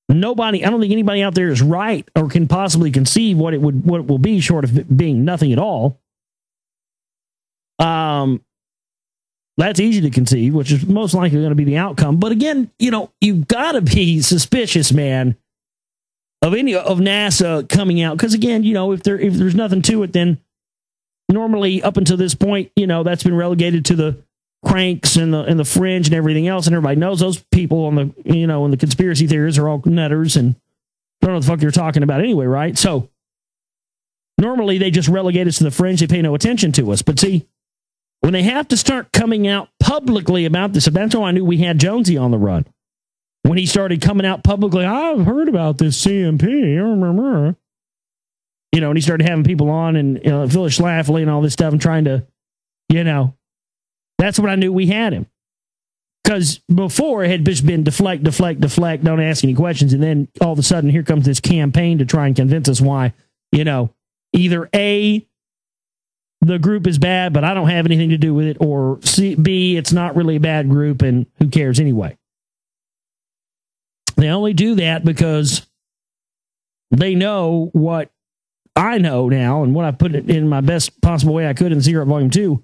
I don't think anybody out there is right or can possibly conceive what it will be, short of being nothing at all. That's easy to conceive, which is most likely going to be the outcome. But again, you've got to be suspicious, man, of NASA coming out, because again, if there's nothing to it, then normally up until this point, that's been relegated to the cranks and the fringe and everything else, and everybody knows those people on the and the conspiracy theories are all nutters and don't know what the fuck you're talking about anyway, right? So normally they just relegate us to the fringe, they pay no attention to us. But see, when they have to start coming out publicly about this, that's why I knew we had Jonesy on the run. When he started coming out publicly, I've heard about this CMP, and he started having people on and Phyllis Schlafly and all this stuff and trying to, that's when I knew we had him. Because before it had just been deflect, don't ask any questions. And then all of a sudden, here comes this campaign to try and convince us why, either A, the group is bad, but I don't have anything to do with it, or B, it's not really a bad group and who cares anyway. They only do that because they know what I know now, and what I put it in my best possible way I could in Secret Volume 2,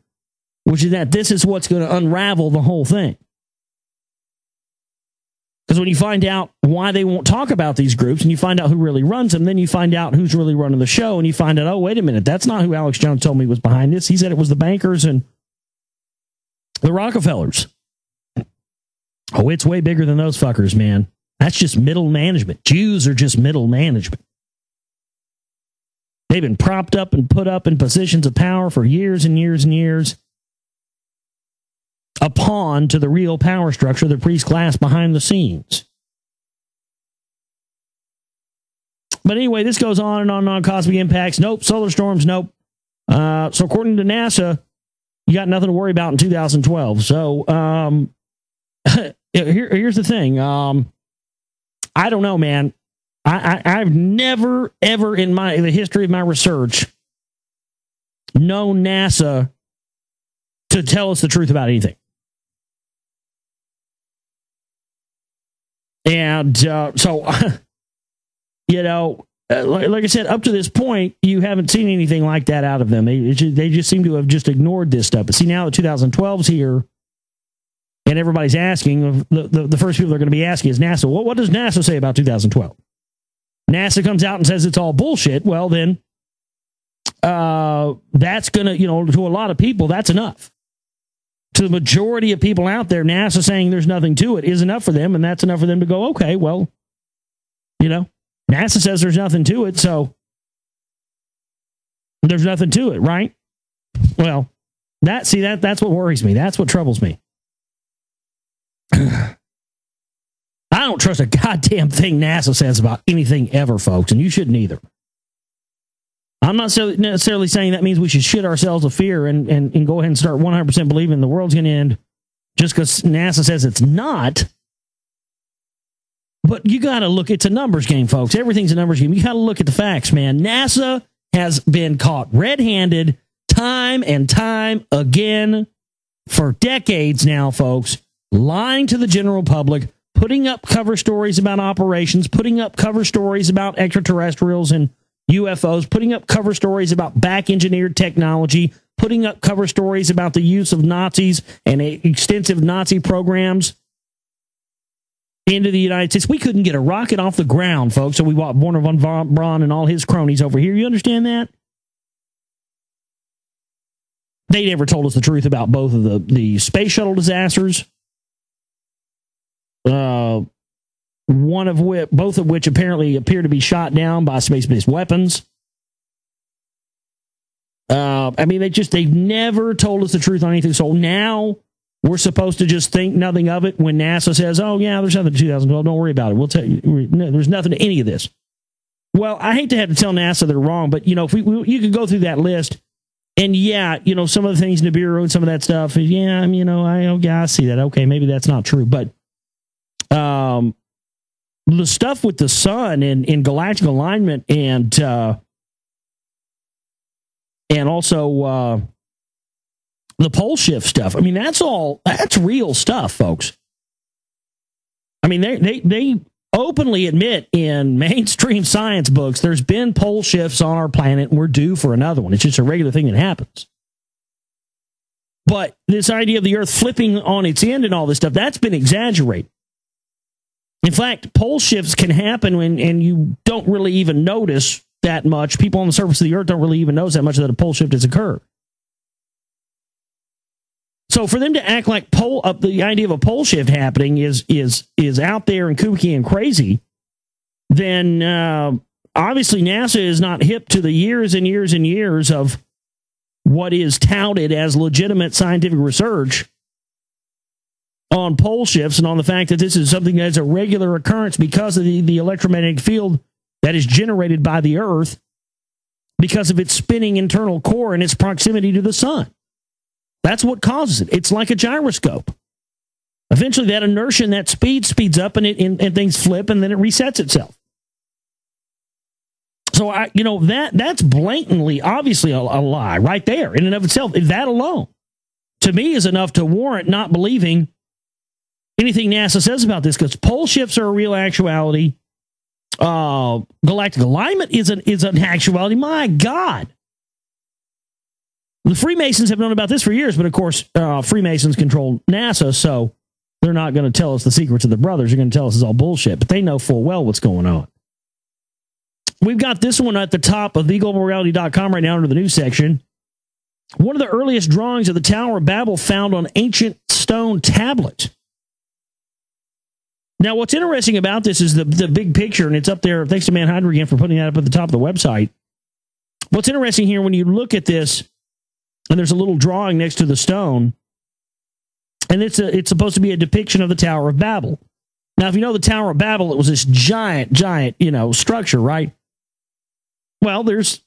which is that this is what's going to unravel the whole thing. Because when you find out why they won't talk about these groups, and you find out who really runs them, then you find out who's really running the show, and you find out, oh, wait a minute, that's not who Alex Jones told me was behind this. He said it was the bankers and the Rockefellers. Oh, it's way bigger than those fuckers, man. That's just middle management. Jews are just middle management. They've been propped up and put up in positions of power for years and years and years. A pawn to the real power structure of the priest class behind the scenes. But anyway, this goes on and on cosmic impacts. Nope. Solar storms. Nope. So according to NASA, you got nothing to worry about in 2012. So here's the thing. I don't know, man. I've never, ever in the history of my research known NASA to tell us the truth about anything. And so, like I said, up to this point, you haven't seen anything like that out of them. They just seem to have just ignored this stuff. But see, now that 2012's here, and everybody's asking, the first people they're going to be asking is NASA. Well, what does NASA say about 2012? NASA comes out and says it's all bullshit. Well, then that's going to, to a lot of people, that's enough. To the majority of people out there, NASA saying there's nothing to it is enough for them, and that's enough for them to go, okay, well, NASA says there's nothing to it, so there's nothing to it, right? Well, that's what worries me. That's what troubles me. I don't trust a goddamn thing NASA says about anything ever, folks, and you shouldn't either. I'm not necessarily saying that means we should shit ourselves of fear and go ahead and start 100% believing the world's going to end just because NASA says it's not. But you got to look, it's a numbers game, folks. Everything's a numbers game. You got to look at the facts, man. NASA has been caught red-handed time and time again for decades now, folks, lying to the general public, putting up cover stories about operations, putting up cover stories about extraterrestrials and UFOs, putting up cover stories about back-engineered technology, putting up cover stories about the use of Nazis and extensive Nazi programs into the United States. We couldn't get a rocket off the ground, folks, so we brought Werner von Braun and all his cronies over here. You understand that? They never told us the truth about both of the space shuttle disasters. Both of which apparently appear to be shot down by space-based weapons. They've never told us the truth on anything. So now we're supposed to just think nothing of it when NASA says, oh, yeah, there's nothing to 2012. Don't worry about it. We'll tell you, there's nothing to any of this. Well, I hate to have to tell NASA they're wrong, but, if you could go through that list, and some of the things Nibiru and some of that stuff, I see that. Okay, maybe that's not true. But the stuff with the sun and galactic alignment and also the pole shift stuff. That's real stuff, folks. They openly admit in mainstream science books there's been pole shifts on our planet and we're due for another one. It's just a regular thing that happens. But this idea of the Earth flipping on its end and all this stuff, that's been exaggerated. In fact, pole shifts can happen and you don't really even notice that much. People on the surface of the Earth don't really even notice that much that a pole shift has occurred. So for them to act like the idea of a pole shift happening is out there and kooky and crazy, then obviously NASA is not hip to the years and years and years of what is touted as legitimate scientific research on pole shifts and on the fact that this is something that is a regular occurrence because of the electromagnetic field that is generated by the Earth because of its spinning internal core and its proximity to the sun. That's what causes it. It's like a gyroscope. Eventually, that inertia and that speeds up and things flip and then it resets itself. So, that's blatantly, obviously a lie right there in and of itself. That alone, to me, is enough to warrant not believing anything NASA says about this, because pole shifts are a real actuality. Galactic alignment is an actuality. My God. The Freemasons have known about this for years, but of course, Freemasons control NASA, so they're not going to tell us the secrets of the brothers. They're going to tell us it's all bullshit, but they know full well what's going on. We've got this one at the top of theglobalreality.com right now under the news section. One of the earliest drawings of the Tower of Babel found on ancient stone tablets. Now, what's interesting about this is the big picture, and it's up there. Thanks to Manhydra again for putting that up at the top of the website. What's interesting here, when you look at this, and there's a little drawing next to the stone, and it's supposed to be a depiction of the Tower of Babel. Now, if you know the Tower of Babel, it was this giant, structure, right? Well, there's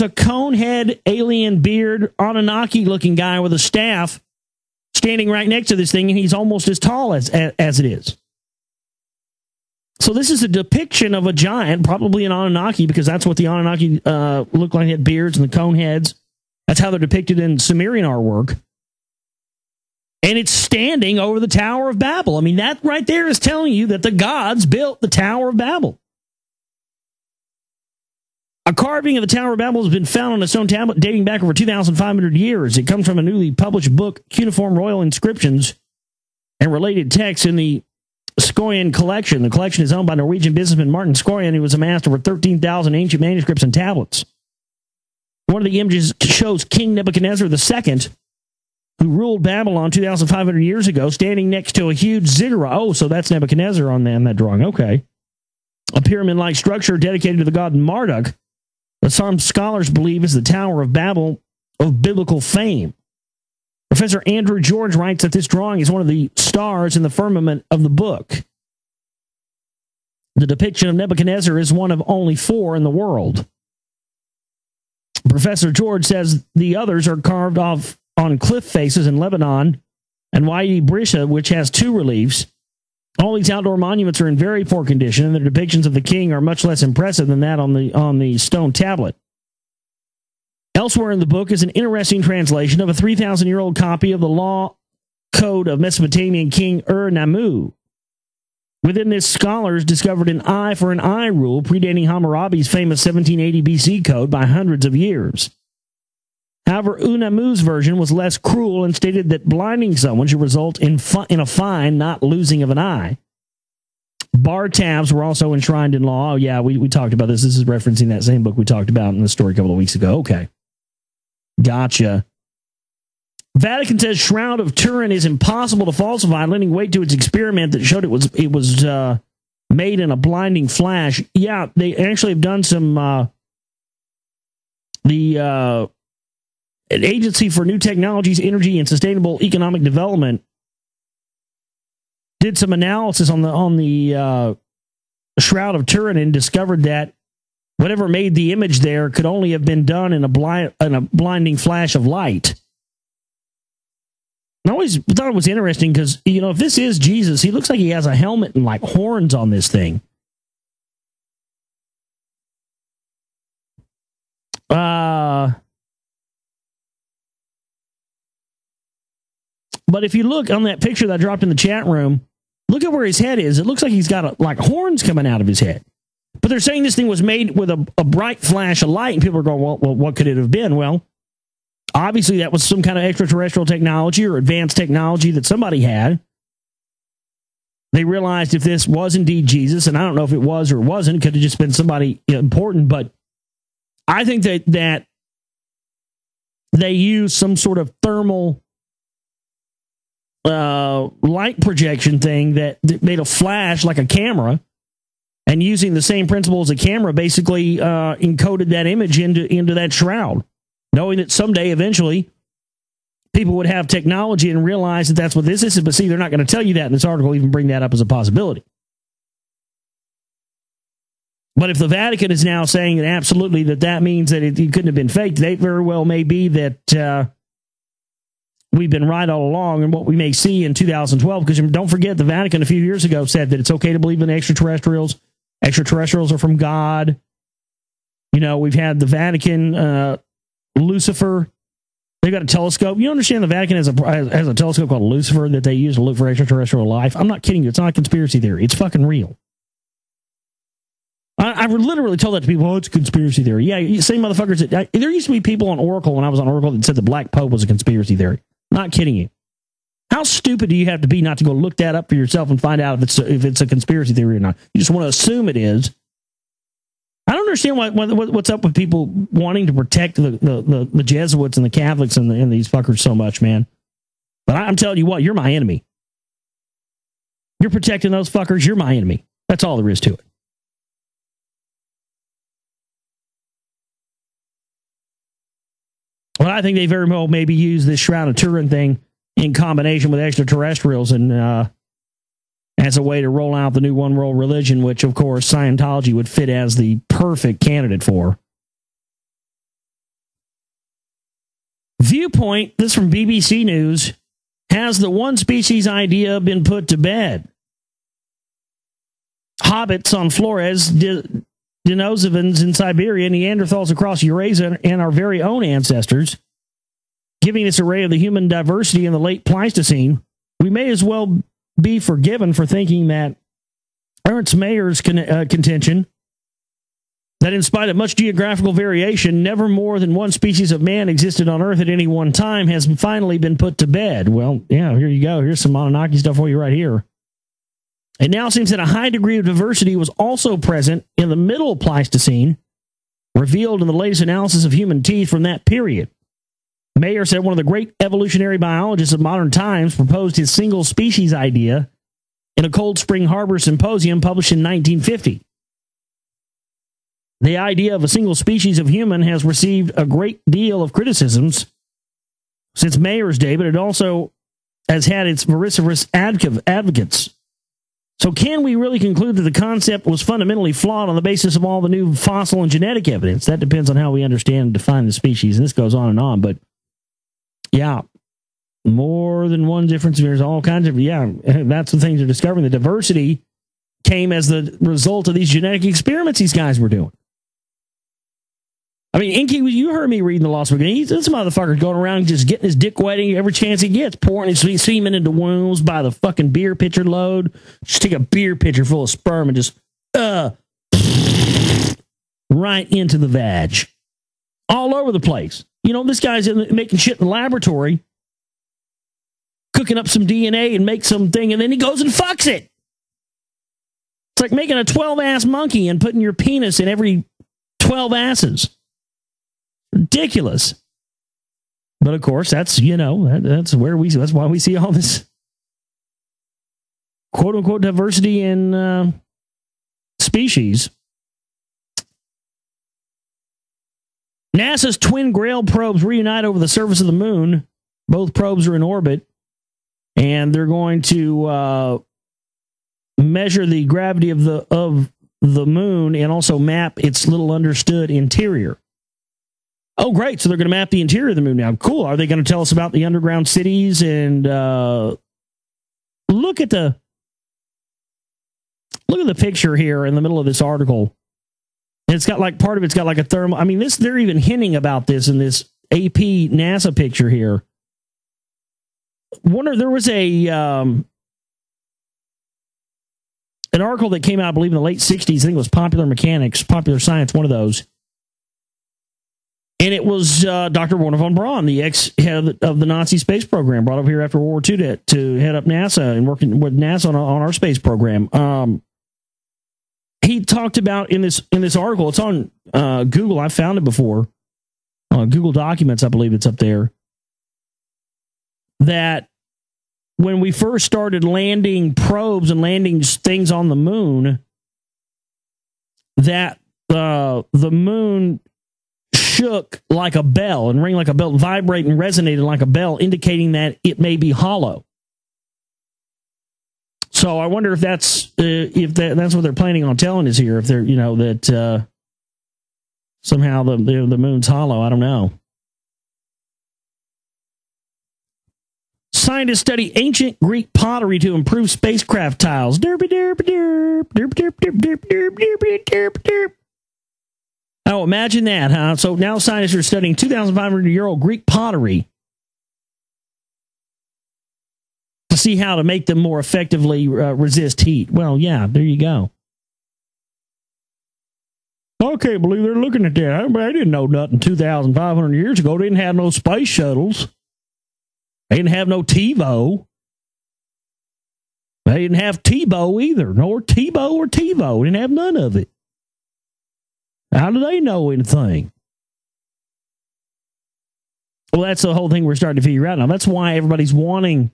a cone head, alien beard, Anunnaki-looking guy with a staff standing right next to this thing, and he's almost as tall as it is. So this is a depiction of a giant, probably an Anunnaki, because that's what the Anunnaki looked like. They had beards and the cone heads. That's how they're depicted in Sumerian artwork. And it's standing over the Tower of Babel. That right there is telling you that the gods built the Tower of Babel. A carving of the Tower of Babel has been found on a stone tablet dating back over 2,500 years. It comes from a newly published book, Cuneiform Royal Inscriptions and Related Texts in the Skøyen Collection. The collection is owned by Norwegian businessman Martin Skøyen, who has amassed over 13,000 ancient manuscripts and tablets. One of the images shows King Nebuchadnezzar II, who ruled Babylon 2,500 years ago, standing next to a huge ziggurat. Oh, so that's Nebuchadnezzar on that drawing. Okay. A pyramid-like structure dedicated to the god Marduk, that some scholars believe is the Tower of Babel of biblical fame. Professor Andrew George writes that this drawing is one of the stars in the firmament of the book. The depiction of Nebuchadnezzar is one of only 4 in the world. Professor George says the others are carved off on cliff faces in Lebanon and Wadi Brisha, which has 2 reliefs. All these outdoor monuments are in very poor condition, and the depictions of the king are much less impressive than that on the stone tablet. Elsewhere in the book is an interesting translation of a 3,000-year-old copy of the law code of Mesopotamian king Ur-Nammu. Within this, scholars discovered an eye for an eye rule predating Hammurabi's famous 1780 BC code by hundreds of years. However, Ur-Nammu's version was less cruel and stated that blinding someone should result in a fine, not losing of an eye. Bar tabs were also enshrined in law. Oh, yeah, we talked about this. This is referencing that same book we talked about in the story a couple of weeks ago. Okay. Gotcha. Vatican says Shroud of Turin is impossible to falsify, lending weight to its experiment that showed it was made in a blinding flash. Yeah, they actually have done some... An Agency for New Technologies, Energy, and Sustainable Economic Development did some analysis on the Shroud of Turin and discovered that whatever made the image there could only have been done in a blinding flash of light. I always thought it was interesting because, you know, if this is Jesus, he looks like he has a helmet and like horns on this thing. But if you look on that picture that I dropped in the chat room, look at where his head is. It looks like he's got like horns coming out of his head. But they're saying this thing was made with a bright flash of light, and people are going, well, what could it have been? Well, obviously that was some kind of extraterrestrial technology or advanced technology that somebody had. They realized if this was indeed Jesus, and I don't know if it was or wasn't, it could have just been somebody important, but I think that they used some sort of thermal light projection thing that made a flash like a camera, and using the same principle as a camera basically encoded that image into that shroud, knowing that someday eventually people would have technology and realize that that's what this is. But see, they're not going to tell you that in this article, even bring that up as a possibility. But if the Vatican is now saying that absolutely that means that it couldn't have been faked, they very well may be that we've been right all along, and what we may see in 2012, because don't forget, the Vatican a few years ago said that it's okay to believe in extraterrestrials. Extraterrestrials are from God. You know, we've had the Vatican, Lucifer. They've got a telescope. You understand the Vatican has a telescope called Lucifer that they use to look for extraterrestrial life? I'm not kidding you. It's not a conspiracy theory. It's fucking real. I literally told that to people, oh, it's a conspiracy theory. Yeah, same motherfuckers. There used to be people on Oracle, when I was on Oracle, that said the Black Pope was a conspiracy theory. Not kidding you. How stupid do you have to be not to go look that up for yourself and find out if it's a conspiracy theory or not? You just want to assume it is. I don't understand what's up with people wanting to protect the Jesuits and the Catholics and these fuckers so much, man. But I'm telling you what, you're my enemy. You're protecting those fuckers, you're my enemy. That's all there is to it. Well, I think they very well maybe use this Shroud of Turin thing in combination with extraterrestrials and as a way to roll out the new one world religion, which, of course, Scientology would fit as the perfect candidate for. Viewpoint, this from BBC News, has the one species idea been put to bed? Hobbits on Flores, Denisovans in Siberia, Neanderthals across Eurasia, and our very own ancestors, giving this array of the human diversity in the late Pleistocene, we may as well be forgiven for thinking that Ernst Mayer's contention that in spite of much geographical variation, never more than one species of man existed on Earth at any one time has finally been put to bed. Well, yeah, here you go. Here's some Anunnaki stuff for you right here. It now seems that a high degree of diversity was also present in the middle Pleistocene, revealed in the latest analysis of human teeth from that period. Mayer said one of the great evolutionary biologists of modern times proposed his single species idea in a Cold Spring Harbor symposium published in 1950. The idea of a single species of human has received a great deal of criticisms since Mayer's day, but it also has had its vociferous advocates. So can we really conclude that the concept was fundamentally flawed on the basis of all the new fossil and genetic evidence? That depends on how we understand and define the species, and this goes on and on, but yeah, more than one difference. There's all kinds of, that's the things they're discovering. The diversity came as the result of these genetic experiments these guys were doing. I mean, Inky, you heard me reading the Lost Book. This motherfucker's going around just getting his dick wet every chance he gets, pouring his semen into wounds by the fucking beer pitcher load. Just take a beer pitcher full of sperm and just, right into the vag. All over the place. You know, this guy's making shit in the laboratory, cooking up some DNA and make something, and then he goes and fucks it. It's like making a 12-ass monkey and putting your penis in every 12 asses. Ridiculous. But of course, that's that's why we see all this quote unquote diversity in species. NASA's twin Grail probes reunite over the surface of the moon. Both probes are in orbit, and they're going to measure the gravity of the moon and also map its little understood interior. Oh, great. So they're going to map the interior of the moon now. Cool. Are they going to tell us about the underground cities? And look at the picture here in the middle of this article. And it's got part of it's got like a thermal. I mean, they're even hinting about this in this AP NASA picture here. There was an article that came out, I believe, in the late 60s. I think it was Popular Science, one of those. And it was Dr. Wernher von Braun, the ex-head of the Nazi space program, brought over here after World War II to head up NASA and working with NASA on our space program. He talked about in this article, it's on Google, I found it before, Google Documents, I believe it's up there, that when we first started landing probes and landing things on the moon, that the moon shook like a bell and rang like a bell, vibrate and resonated like a bell, indicating that it may be hollow. So I wonder if that's what they're planning on telling us here. If they're that somehow the moon's hollow. I don't know. Scientists study ancient Greek pottery to improve spacecraft tiles. Derp, derp, derp, derp, derp, derp, derp, derp, derp, derp, derp. Oh, imagine that, huh? So now scientists are studying 2,500-year-old Greek pottery to see how to make them more effectively resist heat. Well, yeah, there you go. I can't believe they're looking at that. I didn't know nothing 2,500 years ago. They didn't have no space shuttles. They didn't have no TiVo. They didn't have TiVo either. Nor TiVo or TiVo. They didn't have none of it. How do they know anything? Well, that's the whole thing we're starting to figure out now. That's why everybody's wanting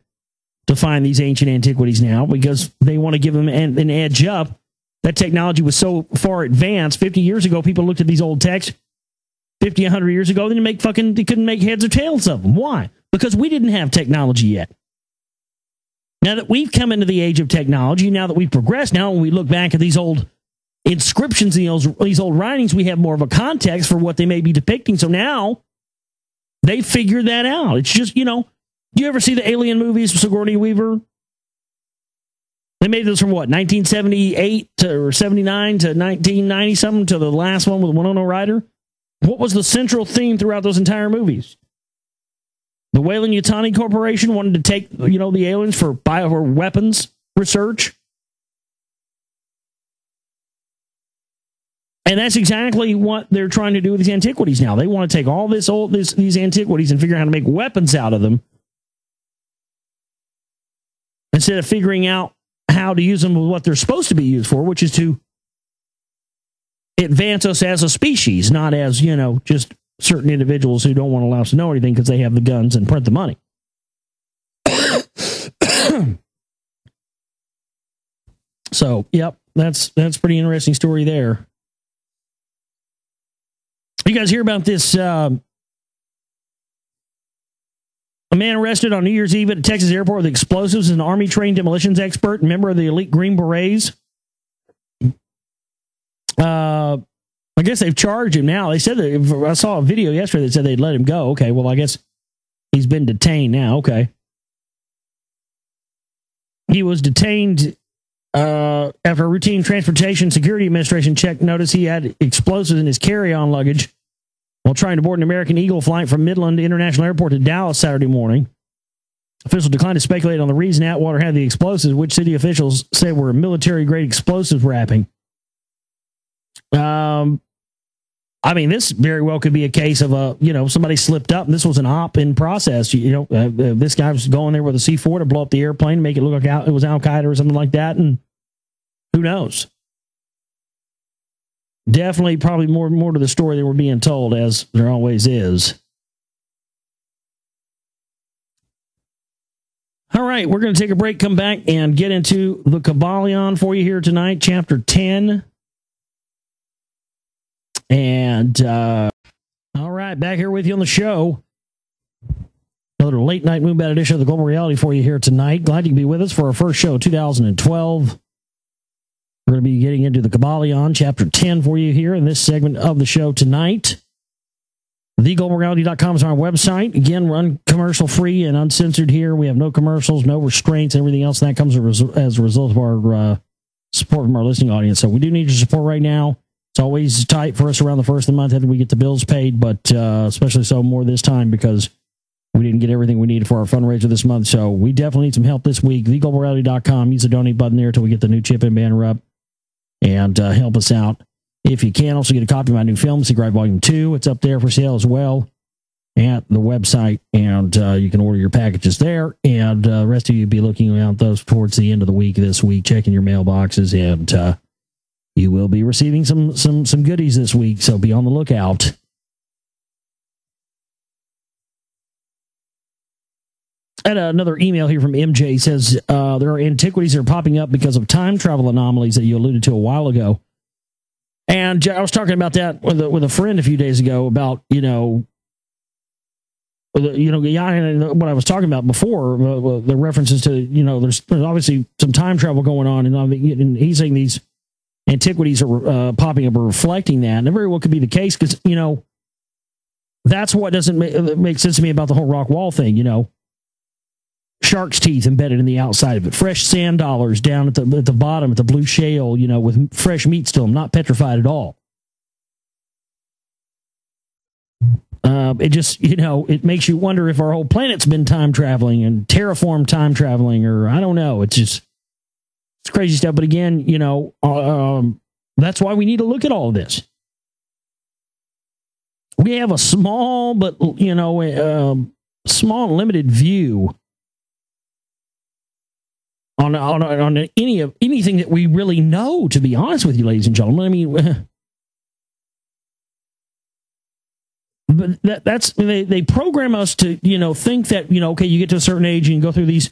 to find these ancient antiquities now, because they want to give them an edge up. That technology was so far advanced. 50 years ago, people looked at these old texts. 50, 100 years ago, they couldn't make heads or tails of them. Why? Because we didn't have technology yet. Now that we've come into the age of technology, now that we've progressed, now when we look back at these old inscriptions and these old writings, we have more of a context for what they may be depicting. So now they figured that out. It's just, you ever see the Alien movies with Sigourney Weaver? They made this from what, 1978 or 79 to 1990 something to the last one with Winona Ryder? What was the central theme throughout those entire movies? The Weyland-Yutani Corporation wanted to take, the aliens for weapons research. And that's exactly what they're trying to do with these antiquities now. They want to take all these antiquities and figure out how to make weapons out of them, instead of figuring out how to use them with what they're supposed to be used for, which is to advance us as a species, not as, just certain individuals who don't want to allow us to know anything because they have the guns and print the money. So, yep, that's pretty interesting story there. You guys hear about this? A man arrested on New Year's Eve at a Texas airport with explosives is an Army-trained demolitions expert, member of the elite Green Berets. I guess they've charged him now. They said that, I saw a video yesterday that said they'd let him go. Okay, well, I guess he's been detained now. Okay. He was detained after a routine Transportation Security Administration check noticed he had explosives in his carry-on luggage while trying to board an American Eagle flight from Midland International Airport to Dallas Saturday morning. Officials declined to speculate on the reason Atwater had the explosives, which city officials said were military-grade explosives wrapping. I mean, this very well could be a case of somebody slipped up and this was an op in process. This guy was going there with a C4 to blow up the airplane, make it look like it was Al-Qaeda or something like that, and who knows? Definitely probably more to the story than we're being told, as there always is. All right, we're going to take a break, come back, and get into the Kabbalion for you here tonight, Chapter 10. And, all right, back here with you on the show. Another late night Moonbat edition of the Global Reality for you here tonight. Glad you can be with us for our first show of 2012. We're going to be getting into the Kabbalion, Chapter 10 for you here in this segment of the show tonight. TheGlobalReality.com is our website. Again, run commercial-free and uncensored here. We have no commercials, no restraints, everything else. That comes as a result of our support from our listening audience. So we do need your support right now. It's always tight for us around the first of the month after we get the bills paid, but especially so more this time because we didn't get everything we needed for our fundraiser this month. So we definitely need some help this week. TheGlobalReality.com. Use the donate button there until we get the new chip and banner up and help us out if you can. Also get a copy of my new film, Secret Volume 2. It's up there for sale as well at the website, and you can order your packages there. And the rest of you be looking at those towards the end of the week this week, checking your mailboxes, and you will be receiving some goodies this week, so be on the lookout. And another email here from MJ. He says, there are antiquities that are popping up because of time travel anomalies that you alluded to a while ago. And I was talking about that with a friend a few days ago about, what I was talking about before, the references to, there's obviously some time travel going on, and he's saying these antiquities are popping up or reflecting that. And it very well could be the case because, that's what doesn't make sense to me about the whole rock wall thing, Shark's teeth embedded in the outside of it. Fresh sand dollars down at the bottom, at the blue shale, with fresh meat still, not petrified at all. It just, it makes you wonder if our whole planet's been time traveling and terraformed time traveling, or I don't know. It's crazy stuff. But again, that's why we need to look at all of this. We have a small, but, small limited view on anything that we really know, to be honest with you, ladies and gentlemen. I mean, but that's they program us to think that okay, you get to a certain age and you go through these,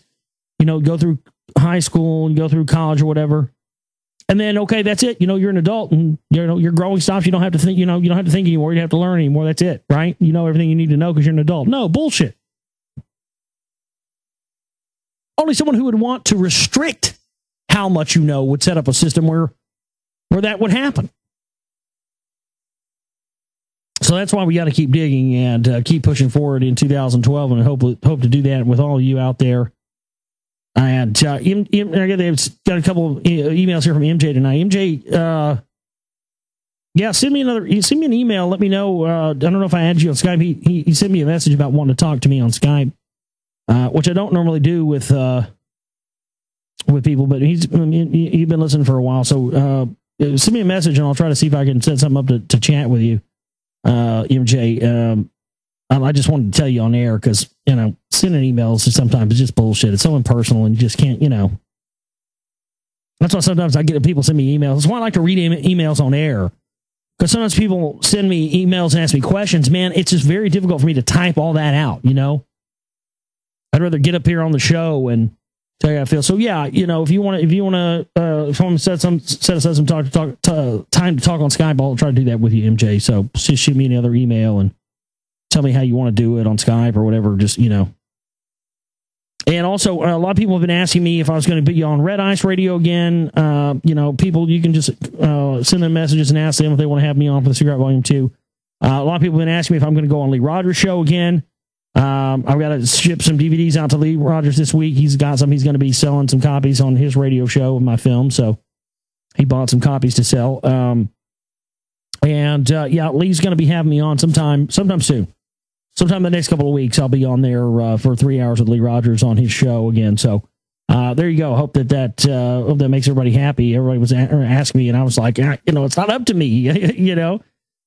go through high school and go through college or whatever, and then okay, that's it. You're an adult and your growing stops. You don't have to think. You don't have to think anymore. You don't have to learn anymore. That's it, right? You know everything you need to know because you're an adult. No, bullshit. Only someone who would want to restrict how much you know would set up a system where that would happen. So that's why we got to keep digging and keep pushing forward in 2012, and hope to do that with all of you out there. And they've got a couple of emails here from MJ tonight. MJ, send me an email. Let me know. I don't know if I added you on Skype. He sent me a message about wanting to talk to me on Skype. Which I don't normally do with people, but he's been listening for a while. So send me a message and I'll try to see if I can set something up to chat with you, MJ. I just wanted to tell you on air because sending emails sometimes it's just bullshit. It's so impersonal and you just can't. That's why sometimes I get people send me emails. That's why I like to read emails on air because sometimes people send me emails and ask me questions. Man, it's just very difficult for me to type all that out, you know? I'd rather get up here on the show and tell you how I feel. So yeah, you know, if you want to set aside some time to talk on Skype, I'll try to do that with you, MJ. So just shoot me another email and tell me how you want to do it on Skype or whatever. Just, you know. And also, a lot of people have been asking me if I was going to put you on Red Ice Radio again. You know, people, you can just send them messages and ask them if they want to have me on for the Cigarette Volume 2. A lot of people have been asking me if I'm going to go on Lee Rogers' show again. I've got to ship some DVDs out to Lee Rogers this week. He's got some. He's going to be selling some copies on his radio show of my film. So he bought some copies to sell. Yeah, Lee's going to be having me on sometime soon. Sometime in the next couple of weeks, I'll be on there for 3 hours with Lee Rogers on his show again. So there you go. Hope that makes everybody happy. Everybody was asking me, and I was like, you know, it's not up to me, you know.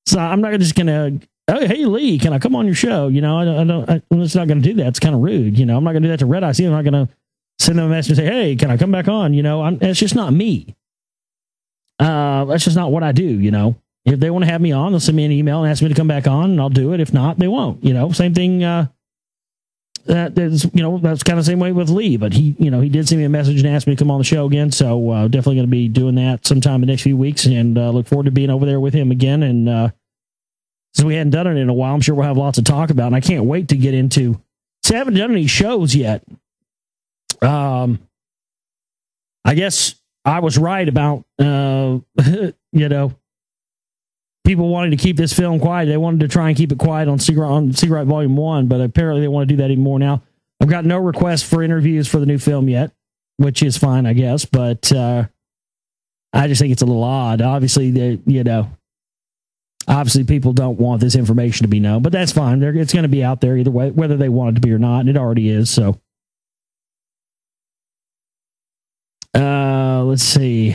So I'm not just going to, oh, hey, Lee, can I come on your show? You know, I'm just not going to do that. It's kind of rude. You know, I'm not going to do that to Red Ice. I'm not going to send them a message and say, hey, can I come back on? You know, it's just not me. That's just not what I do, you know. If they want to have me on, they'll send me an email and ask me to come back on, and I'll do it. If not, they won't. You know, same thing. That's kind of the same way with Lee. But he did send me a message and asked me to come on the show again. So definitely going to be doing that sometime in the next few weeks, and look forward to being over there with him again. And since we hadn't done it in a while, I'm sure we'll have lots to talk about. And I can't wait to get into. So I haven't done any shows yet. I guess I was right about you know, people wanting to keep this film quiet. They wanted to try and keep it quiet on Cigarette Volume 1, but apparently they want to do that even more now. I've got no requests for interviews for the new film yet, which is fine, I guess, but I just think it's a little odd. Obviously, people don't want this information to be known, but that's fine. It's going to be out there either way, whether they want it to be or not, and it already is, so. Let's see.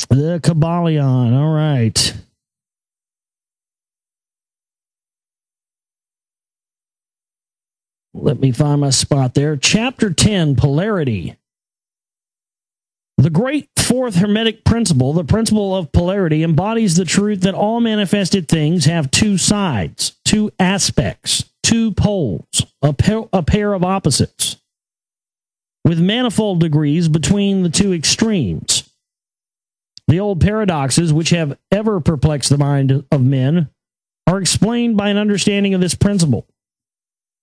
The Kabbalion. All right. Let me find my spot there. Chapter 10, Polarity. The great fourth Hermetic principle, the principle of polarity, embodies the truth that all manifested things have two sides, two aspects, two poles, a pair of opposites, with manifold degrees between the two extremes. The old paradoxes, which have ever perplexed the mind of men, are explained by an understanding of this principle.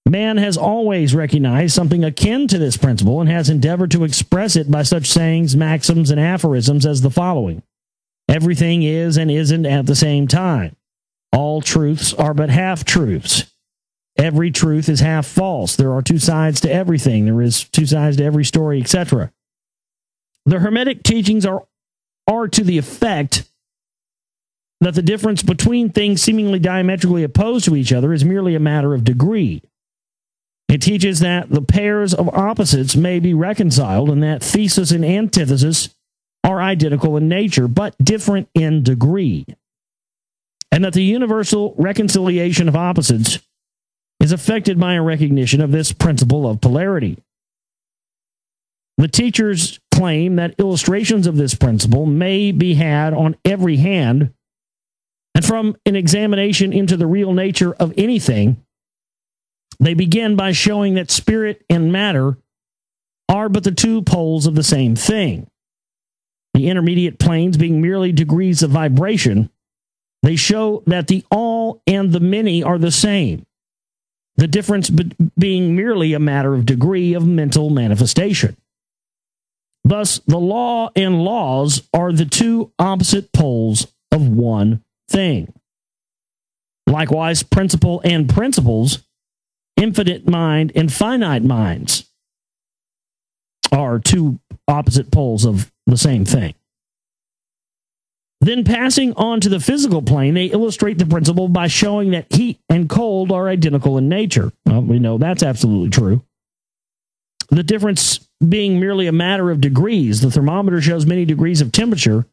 Man has always recognized something akin to this principle and has endeavored to express it by such sayings, maxims, and aphorisms as the following. Everything is and isn't at the same time. All truths are but half-truths. Every truth is half false. There are two sides to everything. There is two sides to every story, etc. The Hermetic teachings are to the effect that the difference between things seemingly diametrically opposed to each other is merely a matter of degree. It teaches that the pairs of opposites may be reconciled and that thesis and antithesis are identical in nature, but different in degree. And that the universal reconciliation of opposites is affected by a recognition of this principle of polarity. The teachers claim that illustrations of this principle may be had on every hand, and from an examination into the real nature of anything, they begin by showing that spirit and matter are but the two poles of the same thing. The intermediate planes being merely degrees of vibration, they show that the all and the many are the same, the difference being merely a matter of degree of mental manifestation. Thus, the law and laws are the two opposite poles of one thing. Likewise, principle and principles, infinite mind and finite minds, are two opposite poles of the same thing. Then passing on to the physical plane, they illustrate the principle by showing that heat and cold are identical in nature. Well, we know that's absolutely true. The difference being merely a matter of degrees. The thermometer shows many degrees of temperature,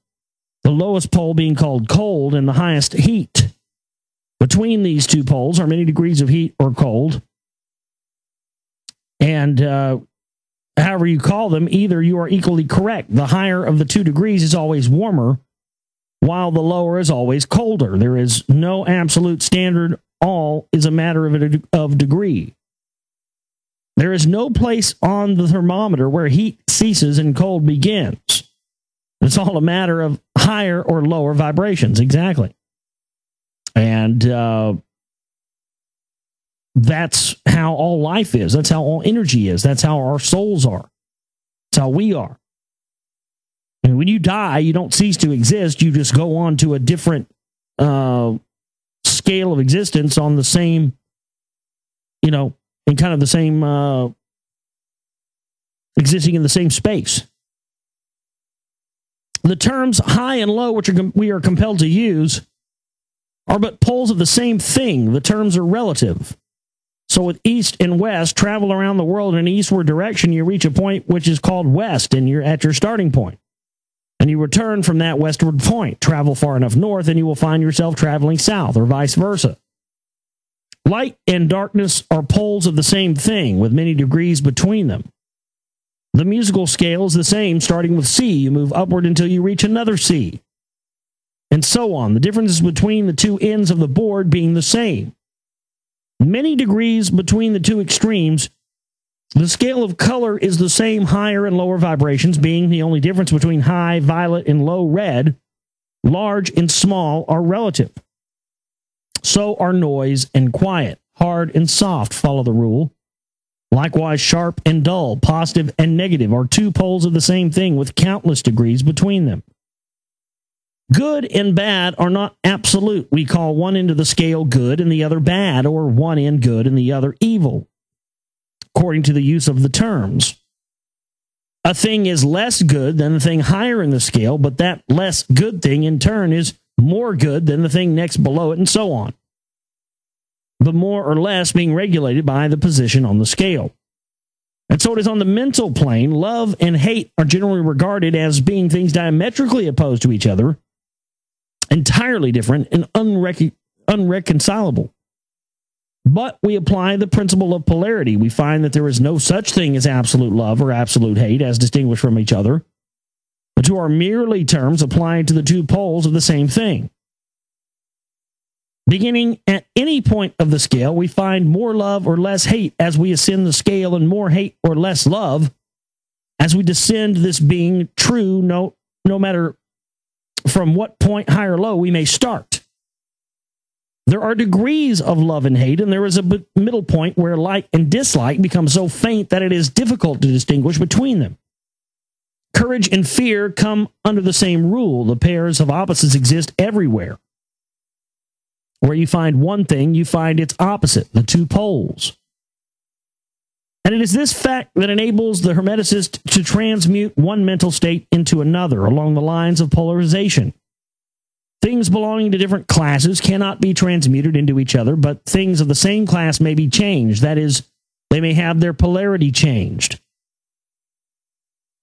the lowest pole being called cold and the highest heat. Between these two poles are many degrees of heat or cold. And however you call them, either you are equally correct. The higher of the 2 degrees is always warmer, while the lower is always colder. There is no absolute standard. All is a matter of degree. There is no place on the thermometer where heat ceases and cold begins. It's all a matter of higher or lower vibrations. Exactly. And that's how all life is. That's how all energy is. That's how our souls are. That's how we are. And when you die, you don't cease to exist. You just go on to a different scale of existence on the same, in kind of the same, existing in the same space. The terms high and low, which we are compelled to use, are but poles of the same thing. The terms are relative. So with east and west, travel around the world in an eastward direction, you reach a point which is called west, and you're at your starting point. And you return from that westward point. Travel far enough north, and you will find yourself traveling south, or vice versa. Light and darkness are poles of the same thing, with many degrees between them. The musical scale is the same, starting with C. You move upward until you reach another C. And so on. The differences between the 2 ends of the board being the same. Many degrees between the 2 extremes. The scale of color is the same, higher and lower vibrations being the only difference between high violet and low red. Large and small are relative. So are noise and quiet. Hard and soft follow the rule. Likewise, sharp and dull, positive and negative are 2 poles of the same thing with countless degrees between them. Good and bad are not absolute. We call one end of the scale good and the other bad, or one end good and the other evil, according to the use of the terms. A thing is less good than the thing higher in the scale, but that less good thing in turn is more good than the thing next below it, and so on. The more or less being regulated by the position on the scale. And so it is on the mental plane. Love and hate are generally regarded as being things diametrically opposed to each other, entirely different and unreconcilable. But we apply the principle of polarity. We find that there is no such thing as absolute love or absolute hate as distinguished from each other. The 2 are merely terms applying to the 2 poles of the same thing. Beginning at any point of the scale, we find more love or less hate as we ascend the scale, and more hate or less love as we descend, this being true no matter from what point, high or low, we may start. There are degrees of love and hate, and there is a middle point where like and dislike become so faint that it is difficult to distinguish between them. Courage and fear come under the same rule. The pairs of opposites exist everywhere. Where you find one thing, you find its opposite, the 2 poles. And it is this fact that enables the Hermeticist to transmute one mental state into another along the lines of polarization. Things belonging to different classes cannot be transmuted into each other, but things of the same class may be changed. That is, they may have their polarity changed.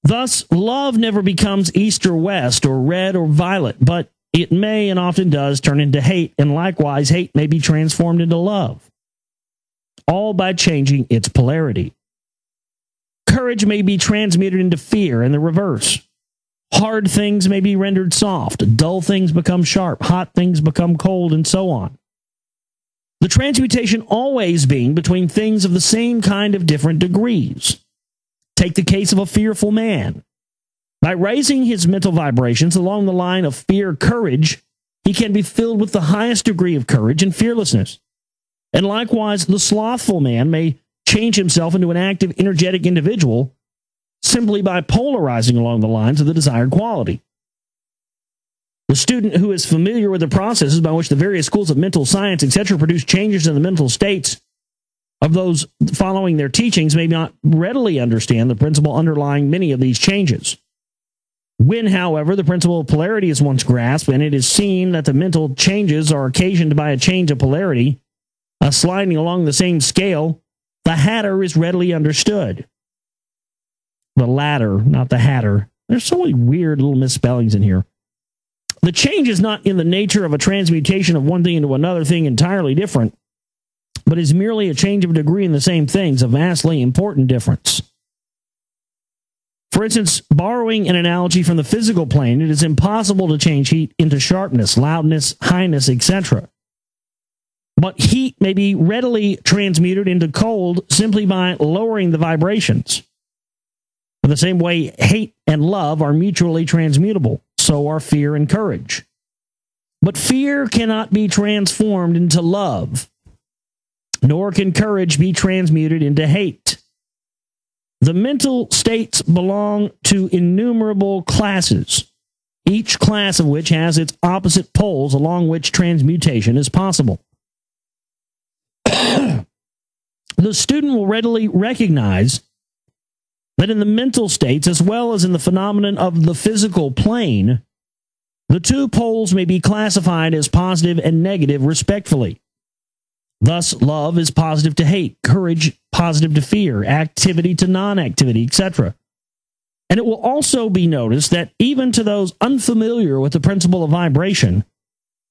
Thus, love never becomes east or west or red or violet, but it may and often does turn into hate, and likewise hate may be transformed into love, all by changing its polarity. Courage may be transmuted into fear, and the reverse. Hard things may be rendered soft, dull things become sharp, hot things become cold, and so on. The transmutation always being between things of the same kind of different degrees. Take the case of a fearful man. By raising his mental vibrations along the line of fear-courage, he can be filled with the highest degree of courage and fearlessness. And likewise, the slothful man may change himself into an active, energetic individual simply by polarizing along the lines of the desired quality. The student who is familiar with the processes by which the various schools of mental science, etc., produce changes in the mental states of those following their teachings may not readily understand the principle underlying many of these changes. When, however, the principle of polarity is once grasped, and it is seen that the mental changes are occasioned by a change of polarity, a sliding along the same scale, the hatter is readily understood. The latter, not the hatter. There's so many weird little misspellings in here. The change is not in the nature of a transmutation of one thing into another thing entirely different, but is merely a change of degree in the same things, a vastly important difference. For instance, borrowing an analogy from the physical plane, it is impossible to change heat into sharpness, loudness, highness, etc. But heat may be readily transmuted into cold simply by lowering the vibrations. In the same way, hate and love are mutually transmutable, so are fear and courage. But fear cannot be transformed into love, nor can courage be transmuted into hate. The mental states belong to innumerable classes, each class of which has its opposite poles along which transmutation is possible. The student will readily recognize that in the mental states, as well as in the phenomenon of the physical plane, the two poles may be classified as positive and negative respectively. Thus, love is positive to hate, courage positive to fear, activity to non-activity, etc. And it will also be noticed that even to those unfamiliar with the principle of vibration,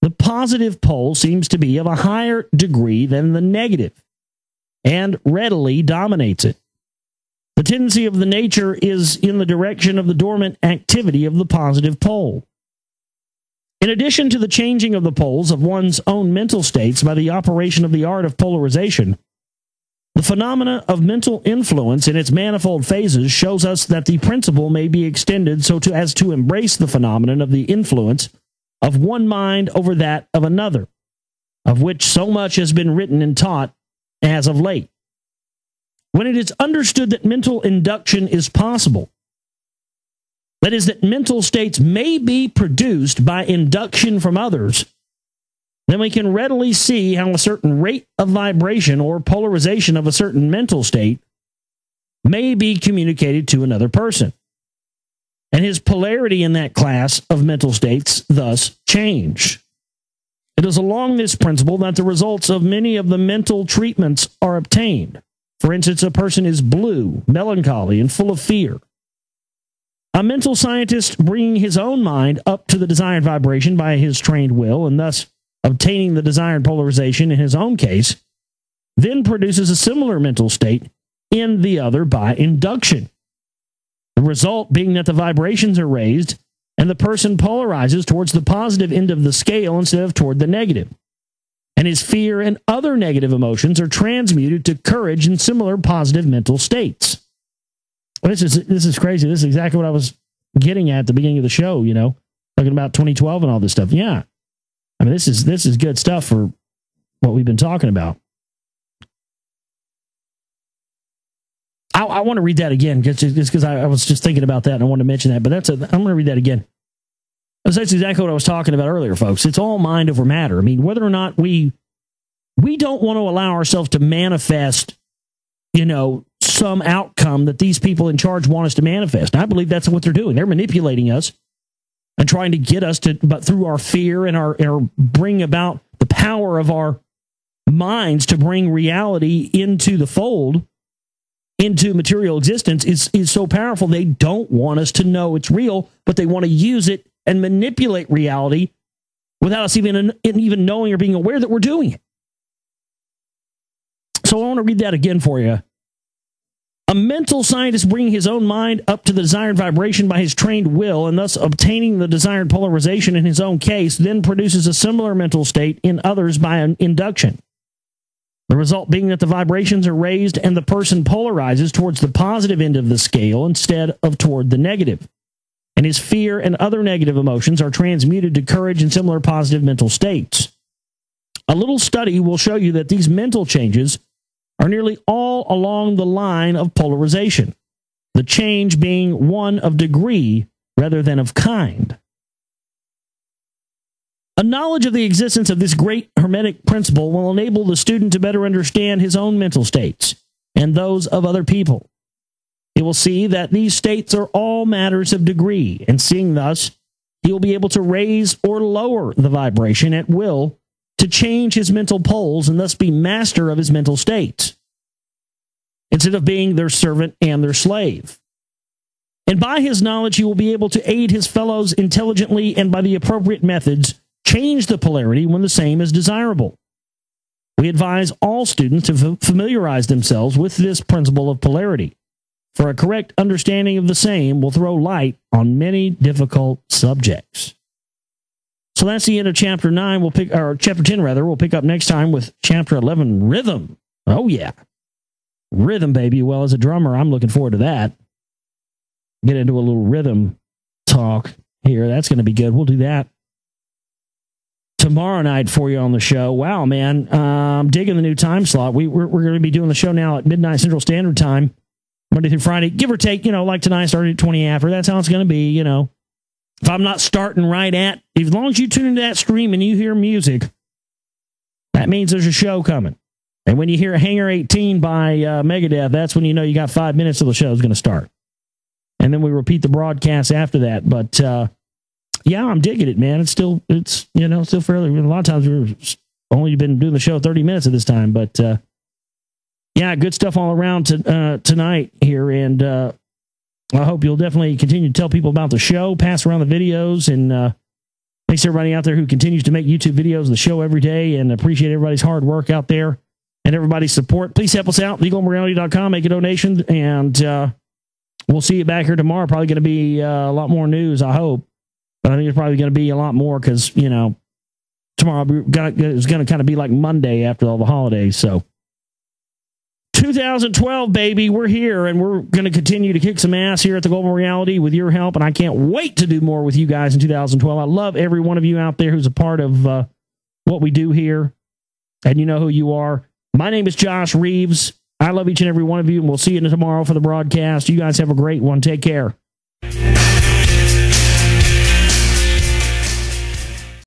the positive pole seems to be of a higher degree than the negative, and readily dominates it. The tendency of the nature is in the direction of the dormant activity of the positive pole. In addition to the changing of the poles of one's own mental states by the operation of the art of polarization, the phenomena of mental influence in its manifold phases shows us that the principle may be extended so as to embrace the phenomenon of the influence of one mind over that of another, of which so much has been written and taught as of late. When it is understood that mental induction is possible, that is, that mental states may be produced by induction from others, then we can readily see how a certain rate of vibration or polarization of a certain mental state may be communicated to another person, and his polarity in that class of mental states thus change. It is along this principle that the results of many of the mental treatments are obtained. For instance, a person is blue, melancholy, and full of fear. A mental scientist bringing his own mind up to the desired vibration by his trained will, and thus obtaining the desired polarization in his own case, then produces a similar mental state in the other by induction. The result being that the vibrations are raised and the person polarizes towards the positive end of the scale instead of toward the negative. And his fear and other negative emotions are transmuted to courage and similar positive mental states. This is crazy. This is exactly what I was getting at the beginning of the show, you know, talking about 2012 and all this stuff. Yeah. I mean, this is good stuff for what we've been talking about. I want to read that again just because I was just thinking about that and I wanted to mention that, but I'm going to read that again. That's exactly what I was talking about earlier, folks. It's all mind over matter. I mean, whether or not we don't want to allow ourselves to manifest, you know, some outcome that these people in charge want us to manifest. And I believe that's what they're doing. They're manipulating us and trying to get us to, but through our fear and our bring about the power of our minds to bring reality into the fold, into material existence is so powerful. They don't want us to know it's real, but they want to use it and manipulate reality without us even knowing or being aware that we're doing it. So I want to read that again for you. A mental scientist bringing his own mind up to the desired vibration by his trained will and thus obtaining the desired polarization in his own case then produces a similar mental state in others by an induction. The result being that the vibrations are raised and the person polarizes towards the positive end of the scale instead of toward the negative. And his fear and other negative emotions are transmuted to courage and similar positive mental states. A little study will show you that these mental changes are nearly all along the line of polarization, the change being one of degree rather than of kind. A knowledge of the existence of this great hermetic principle will enable the student to better understand his own mental states and those of other people. He will see that these states are all matters of degree, and seeing thus, he will be able to raise or lower the vibration at will to change his mental poles and thus be master of his mental states, instead of being their servant and their slave. And by his knowledge, he will be able to aid his fellows intelligently and by the appropriate methods change the polarity when the same is desirable. We advise all students to familiarize themselves with this principle of polarity, for a correct understanding of the same will throw light on many difficult subjects. So that's the end of chapter 9. Chapter 10 rather. We'll pick up next time with chapter 11, rhythm. Oh yeah. Rhythm, baby. Well, as a drummer, I'm looking forward to that. Get into a little rhythm talk here. That's going to be good. We'll do that tomorrow night for you on the show. Wow, man. I'm digging the new time slot. We're going to be doing the show now at midnight Central Standard Time, Monday through Friday, give or take, like tonight, started at 20 after. That's how it's going to be, If I'm not starting right at, as long as you tune into that stream and you hear music, that means there's a show coming. And when you hear Hangar 18 by Megadeth, that's when you know you got 5 minutes till the show is going to start. And then we repeat the broadcast after that. But yeah, I'm digging it, man. It's still fairly. A lot of times we've only been doing the show 30 minutes at this time, but yeah, good stuff all around tonight here, and I hope you'll definitely continue to tell people about the show, pass around the videos, and thanks to everybody out there who continues to make YouTube videos of the show every day, and appreciate everybody's hard work out there and everybody's support. Please help us out, legalmorality.com, make a donation, and we'll see you back here tomorrow. Probably going to be a lot more news, I hope. But I think it's probably going to be a lot more because, tomorrow is going to kind of be like Monday after all the holidays. So 2012, baby, we're here, and we're going to continue to kick some ass here at the Global Reality with your help, and I can't wait to do more with you guys in 2012. I love every one of you out there who's a part of what we do here, and you know who you are. My name is Josh Reeves. I love each and every one of you, and we'll see you tomorrow for the broadcast. You guys have a great one. Take care.